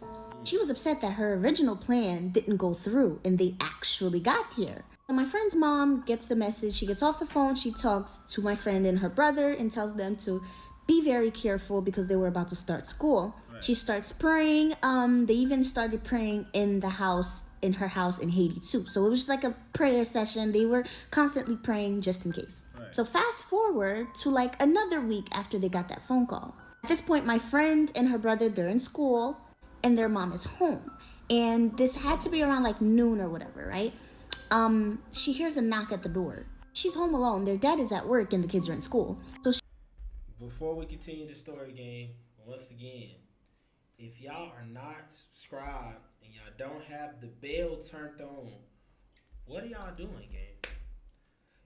She was upset that her original plan didn't go through and they actually got here. So my friend's mom gets the message. She gets off the phone. She talks to my friend and her brother and tells them to be very careful because they were about to start school. Right. She starts praying. They even started praying in the house, in her house in Haiti too. So it was just like a prayer session. They were constantly praying just in case. Right. So fast forward to like another week after they got that phone call. At this point, my friend and her brother, they're in school and their mom is home. And this had to be around like noon or whatever, right? She hears a knock at the door. She's home alone. Their dad is at work and the kids are in school. So before we continue the story, game, once again, if y'all are not subscribed and y'all don't have the bell turned on, what are y'all doing, game?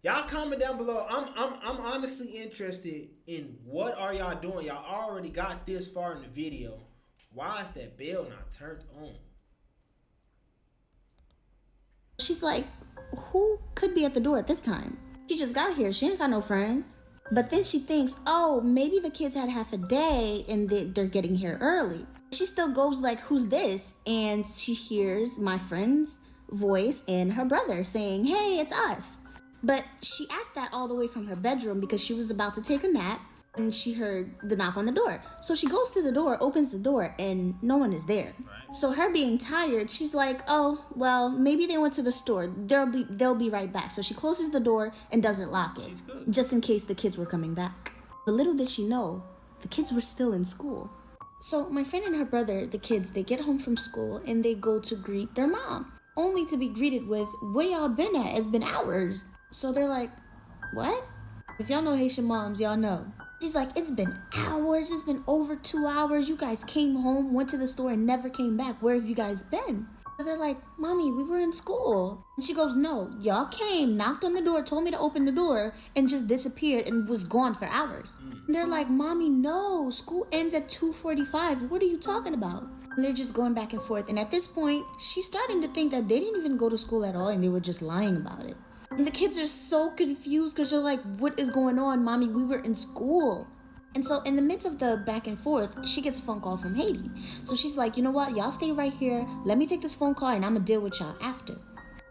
Y'all comment down below. I'm honestly interested in what are y'all doing. Y'all already got this far in the video. Why is that bell not turned on? She's like, who could be at the door at this time? She just got here. She ain't got no friends. But then she thinks, oh, maybe the kids had half a day and they're getting here early. She still goes like, who's this? And she hears my friend's voice and her brother saying, hey, it's us. But she asked that all the way from her bedroom because she was about to take a nap and she heard the knock on the door. So she goes to the door, opens the door, and no one is there. Right. So her being tired, she's like, oh, well, maybe they went to the store. They'll be right back. So she closes the door and doesn't lock it, just in case the kids were coming back. But little did she know, the kids were still in school. So my friend and her brother, the kids, they get home from school and they go to greet their mom, only to be greeted with, where y'all been at? It's been hours. So they're like, what? If y'all know Haitian moms, y'all know. She's like, it's been hours. It's been over 2 hours. You guys came home, went to the store, and never came back. Where have you guys been? So they're like, Mommy, we were in school. And she goes, no, y'all came, knocked on the door, told me to open the door, and just disappeared and was gone for hours. And they're like, Mommy, no, school ends at 2:45. What are you talking about? And they're just going back and forth. And at this point, she's starting to think that they didn't even go to school at all and they were just lying about it. And the kids are so confused because they're like, what is going on, Mommy? We were in school. And so in the midst of the back and forth, she gets a phone call from Haiti. So she's like, you know what? Y'all stay right here. Let me take this phone call and I'm gonna deal with y'all after.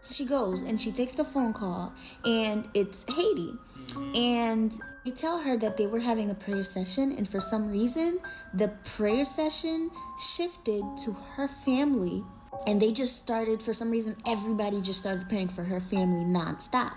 So she goes and she takes the phone call and it's Haiti. And they tell her that they were having a prayer session, and for some reason, the prayer session shifted to her family. And they just started, for some reason, everybody just started praying for her family nonstop.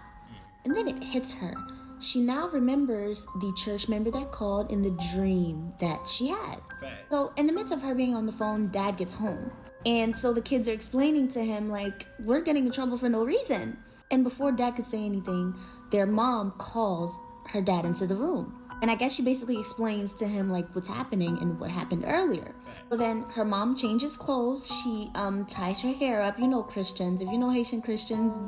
And then it hits her. She now remembers the church member that called in the dream that she had. Facts. So in the midst of her being on the phone, Dad gets home. And so the kids are explaining to him, like, we're getting in trouble for no reason. And before Dad could say anything, their mom calls her dad into the room. And I guess she basically explains to him, like, what's happening and what happened earlier. So then her mom changes clothes. She ties her hair up. You know Christians. If you know Haitian Christians,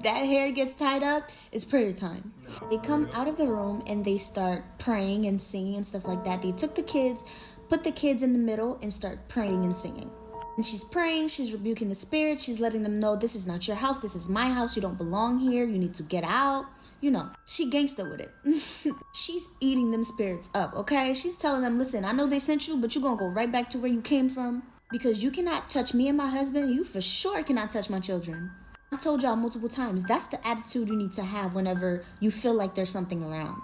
that hair gets tied up, it's prayer time. They come out of the room and they start praying and singing and stuff like that. They took the kids, put the kids in the middle and start praying and singing. And she's praying, she's rebuking the spirit, she's letting them know this is not your house, this is my house, you don't belong here, you need to get out. You know, she gangster with it. She's eating them spirits up, okay? She's telling them, listen, I know they sent you, but you're gonna go right back to where you came from because you cannot touch me and my husband. You for sure cannot touch my children. I told y'all multiple times, that's the attitude you need to have whenever you feel like there's something around.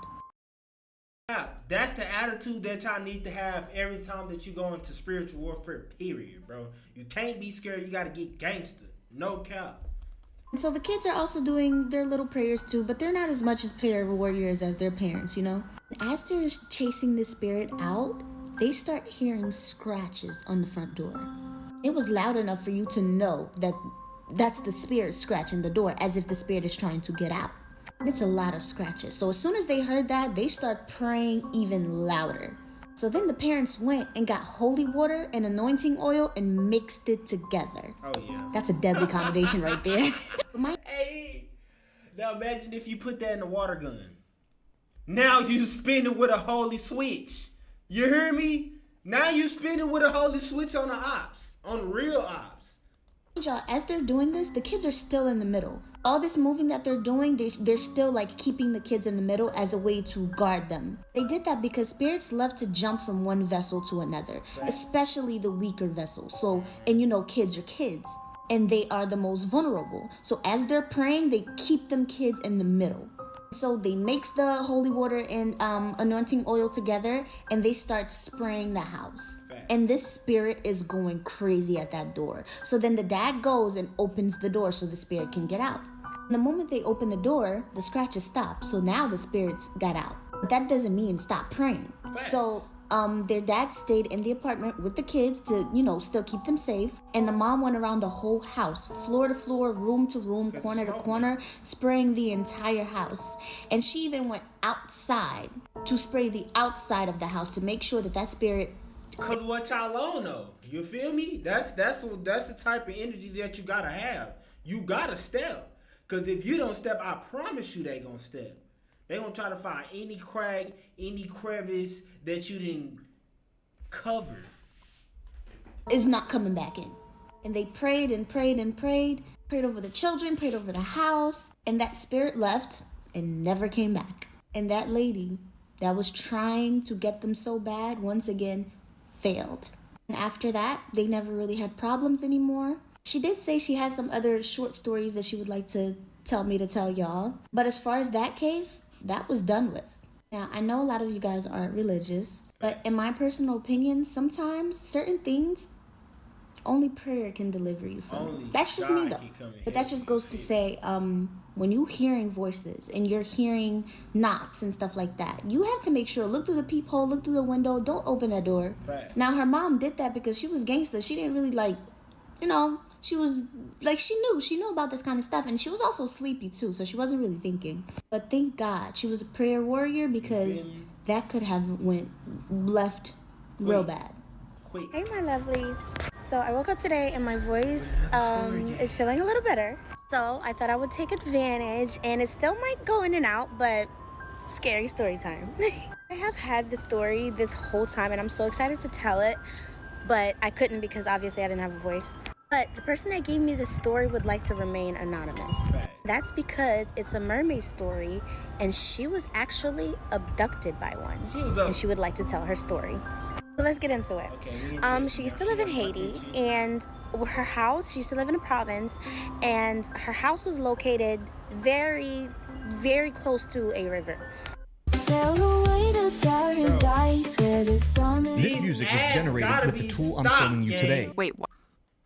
Yeah, that's the attitude that y'all need to have every time that you go into spiritual warfare, period, bro. You can't be scared, you gotta get gangster. No cap. And so the kids are also doing their little prayers too, but they're not as much as prayer warriors as their parents, you know? As they're chasing the spirit out, they start hearing scratches on the front door. It was loud enough for you to know that that's the spirit scratching the door, as if the spirit is trying to get out. It's a lot of scratches. So as soon as they heard that, they start praying even louder. So then the parents went and got holy water and anointing oil and mixed it together. Oh, yeah. That's a deadly combination right there. Hey, now imagine if you put that in a water gun. Now you spin it with a holy switch. You hear me? Now you spin it with a holy switch on the ops, on the real ops. Y'all, as they're doing this, the kids are still in the middle. All this moving that they're doing, they're still like keeping the kids in the middle as a way to guard them. They did that because spirits love to jump from one vessel to another, especially the weaker vessels. So, and you know, kids are kids and they are the most vulnerable. So as they're praying, they keep them kids in the middle. So they mix the holy water and anointing oil together and they start spraying the house. And this spirit is going crazy at that door. So then the dad goes and opens the door so the spirit can get out. The moment they open the door, the scratches stop. So now the spirits got out. But that doesn't mean stop praying. So their dad stayed in the apartment with the kids to, you know, still keep them safe. And the mom went around the whole house, floor to floor, room to room, corner to corner, spraying the entire house. And she even went outside to spray the outside of the house to make sure that that spirit... Cause what y'all on though, you feel me? That's the type of energy that you gotta have. You gotta step. Cause if you don't step, I promise you they gonna step. They gonna try to find any crack, any crevice that you didn't cover. Is not coming back in. And they prayed and prayed and prayed over the children, prayed over the house, and that spirit left and never came back. And that lady that was trying to get them so bad, once again, failed. And after that, they never really had problems anymore. She did say she has some other short stories that she would like to tell me to tell y'all. But as far as that case, that was done with. Now, I know a lot of you guys aren't religious, but in my personal opinion, sometimes certain things only prayer can deliver you from. Only that's just God me though. can come and But help that just goes to say, when you're hearing voices and you're hearing knocks and stuff like that, you have to make sure, look through the peephole, look through the window, don't open that door. Fact. Now, her mom did that because she was gangster. She didn't really like, you know, she was like, she knew about this kind of stuff, and she was also sleepy too, so she wasn't really thinking. But thank God she was a prayer warrior, because that could have went left real bad. Hey, my lovelies. So I woke up today and my voice is feeling a little better. So I thought I would take advantage, and it still might go in and out, but scary story time. I have had the story this whole time, and I'm so excited to tell it, but I couldn't because obviously I didn't have a voice. But the person that gave me this story would like to remain anonymous. That's because it's a mermaid story, and she was actually abducted by one. And she would like to tell her story. So let's get into it. She used to live in Haiti, and her house, she used to live in a province, and her house was located very, very close to a river. Sail away to paradise where the sun is. This music was generated with the tool I'm showing you today. Wait, what?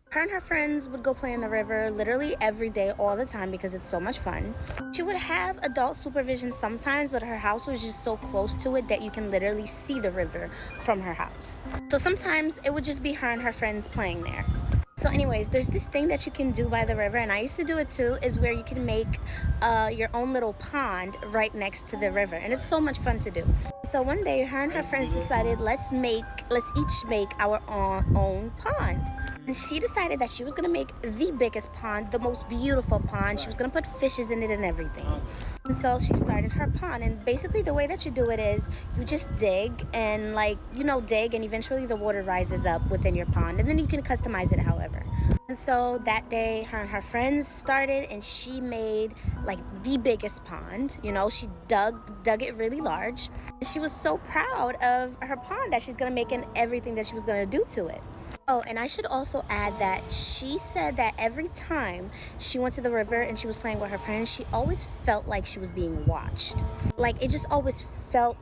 Her and her friends would go play in the river literally every day, all the time, because it's so much fun. She would have adult supervision sometimes, but her house was just so close to it that you can literally see the river from her house. So sometimes it would just be her and her friends playing there. So anyways, there's this thing that you can do by the river, and I used to do it too, is where you can make your own little pond right next to the river, and it's so much fun to do. So one day, her and her friends decided, let's each make our own pond. And she decided that she was gonna make the biggest pond, the most beautiful pond. She was gonna put fishes in it and everything. And so she started her pond, and basically the way that you do it is you just dig and dig, and eventually the water rises up within your pond, and then you can customize it however. And so that day, her and her friends started, and she made like the biggest pond. She dug it really large. And she was so proud of her pond that she's gonna make and everything that she was gonna do to it. Oh, and I should also add that she said that every time she went to the river and she was playing with her friends, she always felt like she was being watched. Like, it just always felt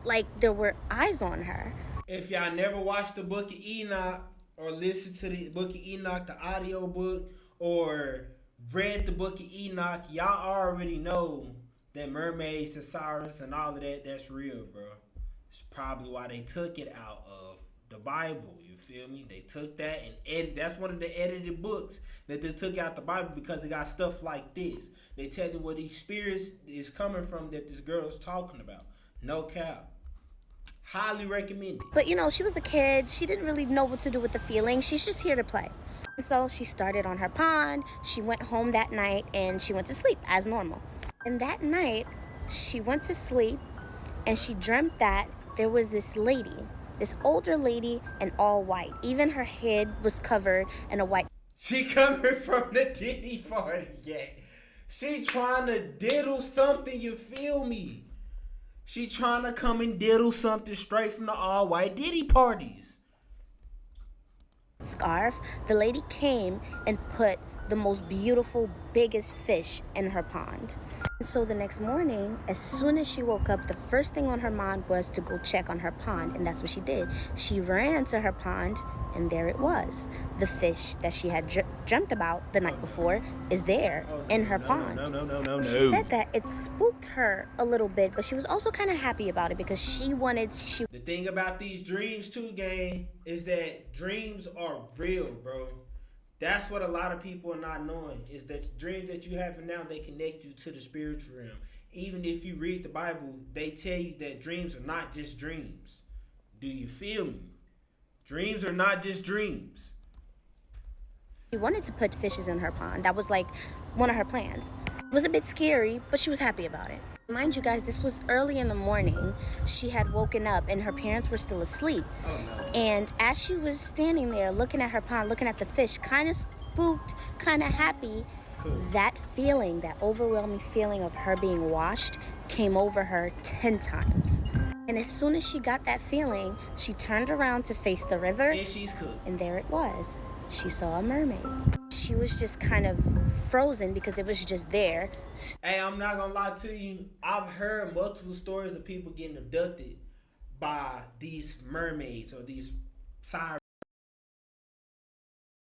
like there were eyes on her. If y'all never watched the Book of Enoch or listened to the Book of Enoch, the audio book, or read the Book of Enoch, y'all already know that mermaids and sirens and all of that's real, bro. It's probably why they took it out of the Bible. Feel me? They took that and that's one of the edited books that they took out the Bible, because they got stuff like this. They tell you where these spirits is coming from that this girl is talking about. No cap. Highly recommended. But she was a kid. She didn't really know what to do with the feeling. She's just here to play. And so she started on her pond. She went home that night and she went to sleep as normal. And that night she went to sleep and she dreamt that there was this older lady in all white. Even her head was covered in a white. She coming from the Diddy party, yeah. She trying to diddle something, you feel me? She trying to come and diddle something straight from the all white Diddy parties. Scarf. The lady came and put the most beautiful, biggest fish in her pond. And so the next morning, as soon as she woke up, the first thing on her mind was to go check on her pond, and that's what she did. She ran to her pond, and there it was. The fish that she had dreamt about the night before is there in her pond. No. She said that it spooked her a little bit, but she was also kind of happy about it because The thing about these dreams too, gang, is that dreams are real, bro. That's what a lot of people are not knowing, is that dreams that you have now, they connect you to the spiritual realm. Even if you read the Bible, they tell you that dreams are not just dreams. Do you feel me? Dreams are not just dreams. She wanted to put fishes in her pond. That was like one of her plans. It was a bit scary, but she was happy about it. Mind you guys, this was early in the morning. She had woken up and her parents were still asleep. Oh, no. And as she was standing there looking at her pond, looking at the fish, kind of spooked, kind of happy, that feeling, that overwhelming feeling of her being washed came over her 10 times. And as soon as she got that feeling, she turned around to face the river. And she's cooked. And there it was. She saw a mermaid. She was just kind of frozen because it was just there. Hey, I'm not gonna lie to you. I've heard multiple stories of people getting abducted by these mermaids or these sirens.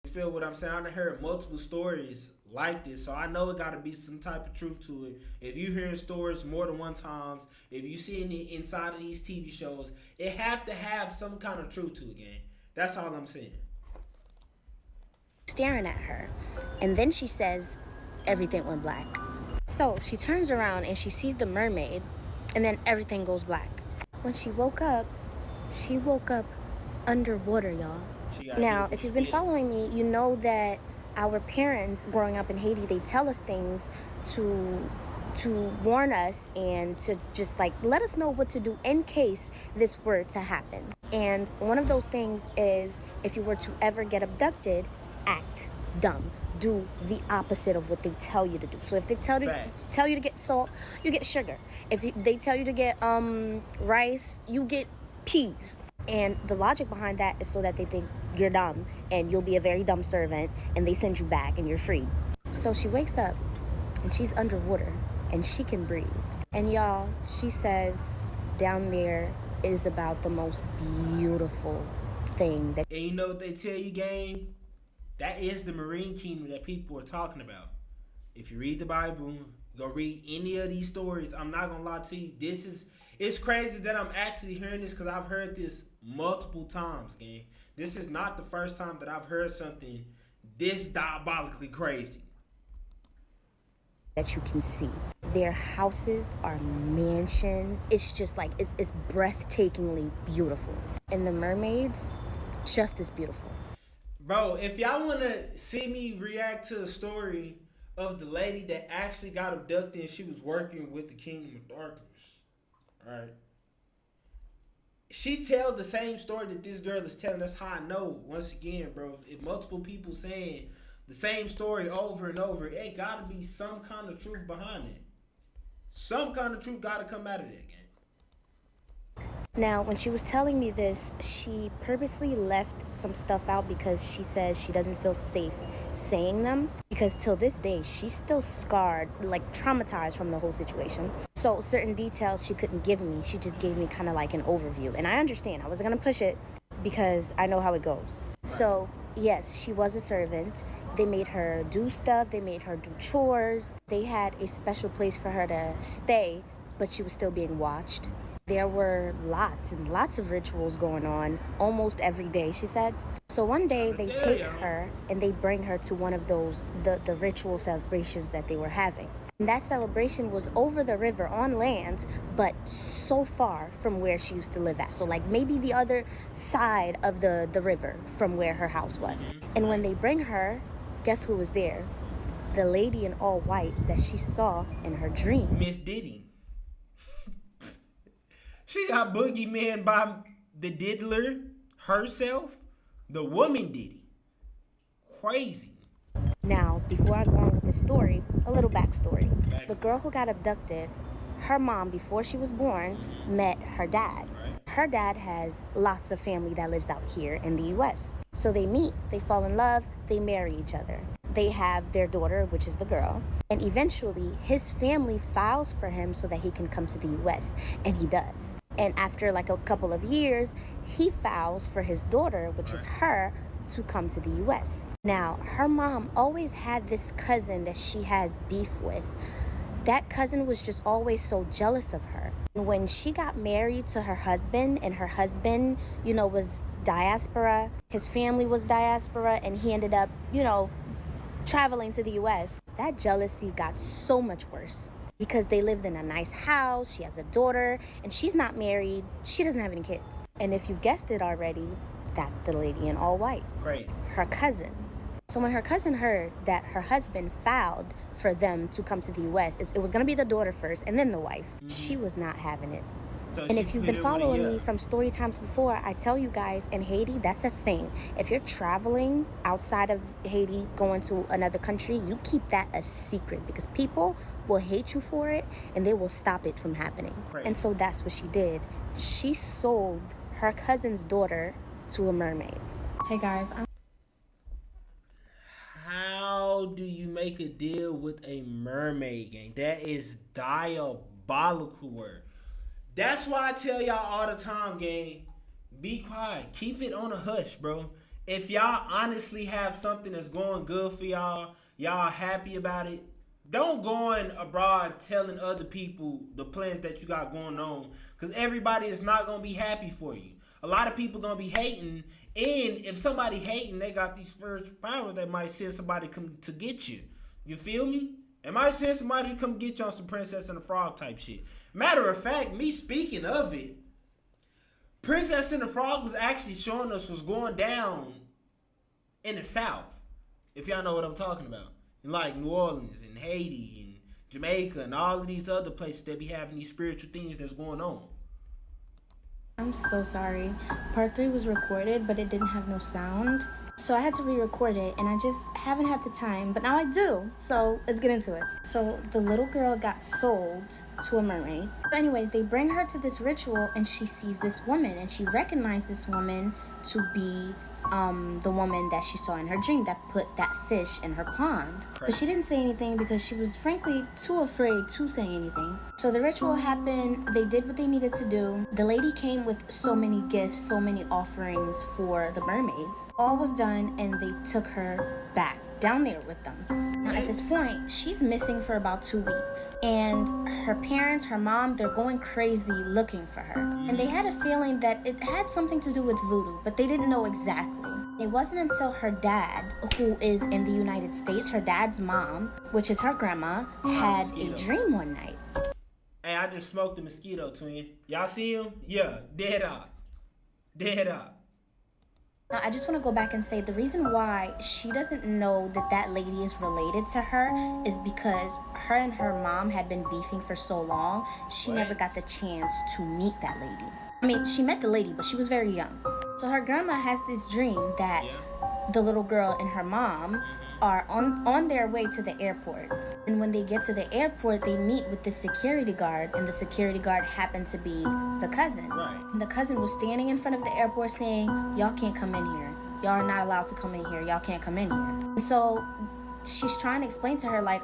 You feel what I'm saying? I've heard multiple stories like this, so I know it gotta be some type of truth to it. If you hearing stories more than one times, if you see any inside of these TV shows, it have to have some kind of truth to it, gang. That's all I'm saying. Staring at her, and then she says everything went black. So she turns around and she sees the mermaid, and then everything goes black. When she woke up underwater, y'all. Now, if you've been following me, you know that our parents growing up in Haiti, they tell us things to warn us and to just like let us know what to do in case this were to happen. And one of those things is, if you were to ever get abducted, act. dumb. Do the opposite of what they tell you to do. So if they tell you to get salt, you get sugar. If they tell you to get rice, you get peas. And the logic behind that is so that they think you're dumb and you'll be a very dumb servant, and they send you back and you're free. So she wakes up and she's underwater and she can breathe. And y'all, she says down there is about the most beautiful thing that. And you know what they tell you, gang? That is the marine kingdom that people are talking about. If you read the Bible, go read any of these stories. I'm not gonna lie to you. It's crazy that I'm actually hearing this, because I've heard this multiple times, gang. This is not the first time that I've heard something this diabolically crazy. That you can see. Their houses are mansions. It's just like, it's breathtakingly beautiful. And the mermaids, just as beautiful. Bro, if y'all want to see me react to a story of the lady that actually got abducted and she was working with the Kingdom of Darkness, alright? She tell the same story that this girl is telling. That's how I know, once again, bro, if multiple people saying the same story over and over, it gotta be some kind of truth behind it. Some kind of truth gotta come out of that, gang. Now, when she was telling me this, she purposely left some stuff out because she says she doesn't feel safe saying them, because till this day, she's still scarred, like traumatized from the whole situation. So certain details she couldn't give me. She just gave me kind of like an overview. And I understand. I wasn't going to push it because I know how it goes. So, yes, she was a servant. They made her do stuff. They made her do chores. They had a special place for her to stay, but she was still being watched. There were lots and lots of rituals going on almost every day, she said. So one day they take her and they bring her to one of those, the ritual celebrations that they were having. And that celebration was over the river on land, but so far from where she used to live at. So like maybe the other side of the river from where her house was. And when they bring her, guess who was there? The lady in all white that she saw in her dream. Miss Diddy. She got boogeyman by the diddler herself, the woman Diddy. Crazy. Now, before I go on with the story, a little backstory. The girl who got abducted, her mom, before she was born, met her dad. Her dad has lots of family that lives out here in the U.S. So they meet, they fall in love, they marry each other. They have their daughter, which is the girl. And eventually, his family files for him so that he can come to the U.S. And he does. And after like a couple of years, he files for his daughter, which is her, to come to the U.S. Now, her mom always had this cousin that she has beef with. That cousin was just always so jealous of her. And when she got married to her husband, and her husband, was diaspora, his family was diaspora, and he ended up, traveling to the U.S., that jealousy got so much worse because they lived in a nice house, she has a daughter, and she's not married, she doesn't have any kids. And if you've guessed it already, that's the lady in all white. Crazy. Her cousin. So when her cousin heard that her husband filed for them to come to the U.S., it was going to be the daughter first and then the wife. She was not having it. So and if you've been following me from story times before, I tell you guys, in Haiti, that's a thing. If you're traveling outside of Haiti, going to another country, you keep that a secret because people will hate you for it and they will stop it from happening. Crazy. And so that's what she did. She sold her cousin's daughter to a mermaid. Hey guys, how do you make a deal with a mermaid, gang? That is diabolical work. That's why I tell y'all all the time, gang, be quiet. Keep it on a hush, bro. If y'all honestly have something that's going good for y'all, y'all happy about it, don't go on abroad telling other people the plans that you got going on, because everybody is not going to be happy for you. A lot of people going to be hating, and if somebody hating, they got these spiritual powers that might send somebody come to get you. You feel me? It might send somebody to come get you on some Princess and the Frog type shit. Matter of fact, me speaking of it, Princess and the Frog was actually showing us what's going down in the South. If y'all know what I'm talking about. In like New Orleans and Haiti and Jamaica and all of these other places that be having these spiritual things that's going on. I'm so sorry. Part 3 was recorded, but it didn't have no sound. So I had to re-record it, and I just haven't had the time, but now I do. So let's get into it. So the little girl got sold to a mermaid. So anyways, they bring her to this ritual, and she sees this woman, and she recognized this woman to be the woman that she saw in her dream that put that fish in her pond. But she didn't say anything because she was frankly too afraid to say anything. So the ritual happened, they did what they needed to do. The lady came with so many gifts, so many offerings for the mermaids. All was done, and they took her back down there with them. Now at this point, she's missing for about 2 weeks, and her parents, her mom, they're going crazy looking for her. And they had a feeling that it had something to do with voodoo, but they didn't know exactly. It wasn't until her dad, who is in the United States, her dad's mom, which is her grandma, had a dream one night. Hey, I just smoked a mosquito, twin. Y'all see him? Yeah, dead up. Dead up. Now, I just want to go back and say the reason why she doesn't know that that lady is related to her is because her and her mom had been beefing for so long, she never got the chance to meet that lady. I mean, she met the lady, but she was very young. So her grandma has this dream that the little girl and her mom are on their way to the airport. And when they get to the airport, they meet with the security guard, and the security guard happened to be the cousin. Right. And the cousin was standing in front of the airport saying, y'all can't come in here. Y'all are not allowed to come in here. Y'all can't come in here. And so she's trying to explain to her, like,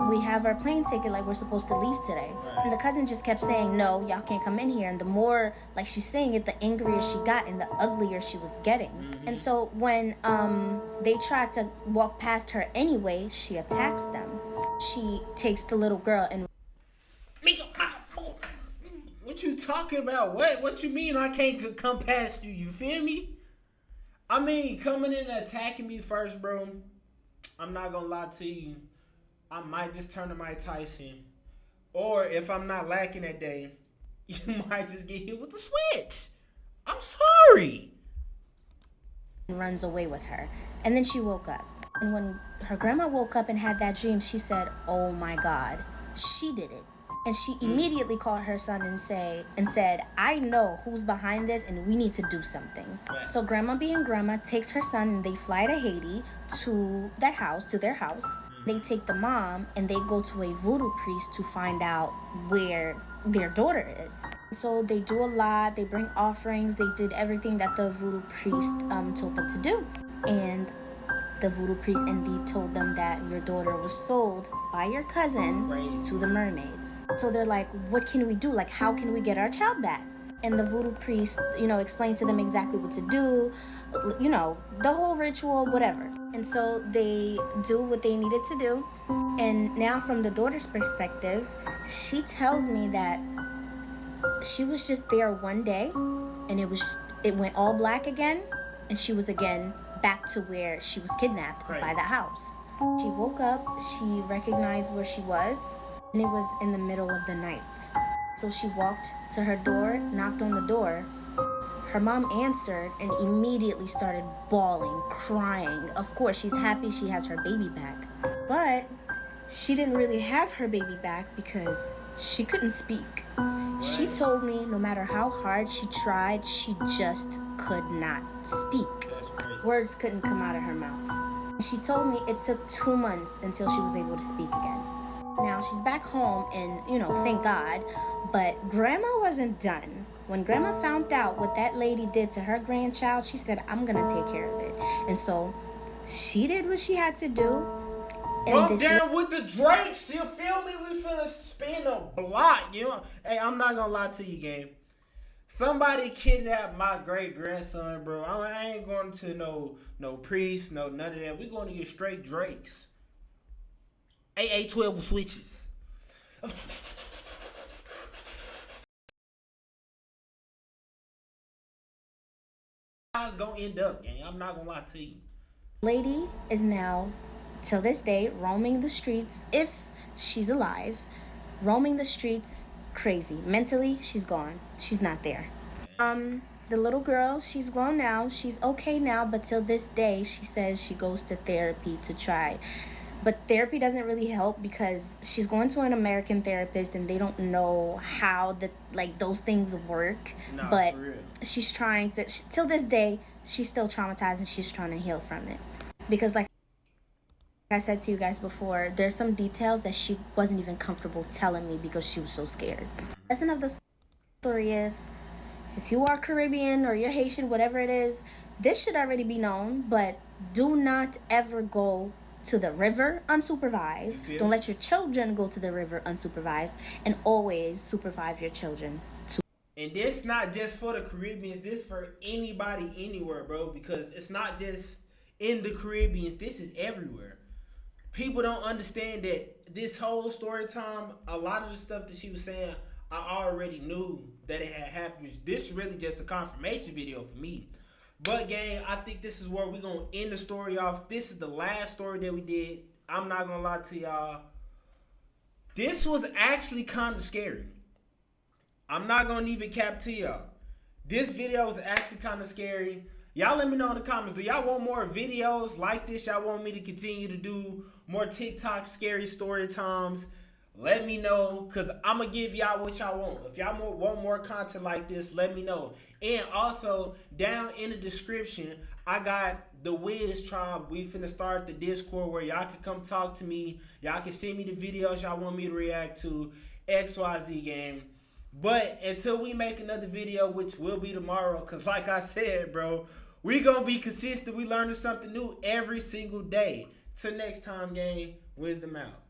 we have our plane ticket, like, we're supposed to leave today. Right. And the cousin just kept saying, no, y'all can't come in here. And the more, like, she's saying it, the angrier she got and the uglier she was getting. Mm-hmm. And so when they tried to walk past her anyway, she attacks them. She takes the little girl and... What you talking about? What you mean I can't come past you? You feel me? I mean, coming in and attacking me first, bro. I'm not gonna lie to you. I might just turn to Mike Tyson. Or if I'm not lacking that day, you might just get hit with the switch. I'm sorry. Runs away with her. And then she woke up. And when her grandma woke up and had that dream, she said, oh my God, she did it. And she immediately called her son and said, I know who's behind this and we need to do something. Right. So grandma being grandma takes her son and they fly to Haiti to their house. They take the mom and they go to a voodoo priest to find out where their daughter is. So they do a lot, they bring offerings, they did everything that the voodoo priest told them to do. And the voodoo priest indeed told them that your daughter was sold by your cousin to the mermaids. So they're like, what can we do? Like, how can we get our child back? And the voodoo priest, explains to them exactly what to do, the whole ritual, whatever. And so they do what they needed to do. And now from the daughter's perspective, she tells me that she was just there one day and it went all black again, and she was again back to where she was kidnapped by the house. She woke up, she recognized where she was, and it was in the middle of the night. So she walked to her door, knocked on the door. Her mom answered and immediately started bawling, crying. Of course, she's happy she has her baby back. But she didn't really have her baby back because she couldn't speak. She told me no matter how hard she tried, she just could not speak. Words couldn't come out of her mouth. She told me it took 2 months until she was able to speak again. Now she's back home and, thank God, but grandma wasn't done. When grandma found out what that lady did to her grandchild, she said, I'm gonna take care of it. And so she did what she had to do. Bump down with the Drakes, you feel me? We finna spin a block, Hey, I'm not gonna lie to you, game. Somebody kidnapped my great grandson, bro. I ain't going to no priest, none of that. We going to get straight Drakes. AA12 switches. How it's gonna end up, gang. I'm not gonna lie to you. Lady is now, till this day, roaming the streets, if she's alive, roaming the streets, crazy. Mentally, she's gone. She's not there. The little girl, she's grown now. She's okay now, but till this day, she says she goes to therapy to try But therapy doesn't really help because she's going to an American therapist and they don't know how those things work. Nah, but for real. she's trying to, till this day, she's still traumatized and she's trying to heal from it. Because like I said to you guys before, there's some details that she wasn't even comfortable telling me because she was so scared. The lesson of the story is, if you are Caribbean or you're Haitian, whatever it is, this should already be known, but do not ever go to the river unsupervised. Don't let your children go to the river unsupervised, and always supervise your children. And this not just for the Caribbeans, this for anybody anywhere, bro, because it's not just in the Caribbeans, this is everywhere. People don't understand that this whole story time, a lot of the stuff that she was saying, I already knew that it had happened. This really just a confirmation video for me. But gang, I think this is where we're going to end the story off. This is the last story that we did. I'm not going to lie to y'all. This was actually kind of scary. I'm not going to even cap to y'all. This video was actually kind of scary. Y'all let me know in the comments. Do y'all want more videos like this? Y'all want me to continue to do more TikTok scary story times? Let me know, because I'm going to give y'all what y'all want. If y'all want more content like this, let me know. And also, down in the description, I got the Wiz Tribe. We finna start the Discord where y'all can come talk to me. Y'all can send me the videos y'all want me to react to. XYZ game. But until we make another video, which will be tomorrow, because like I said, bro, we going to be consistent. We learning something new every single day. Till next time, gang, wisdom out.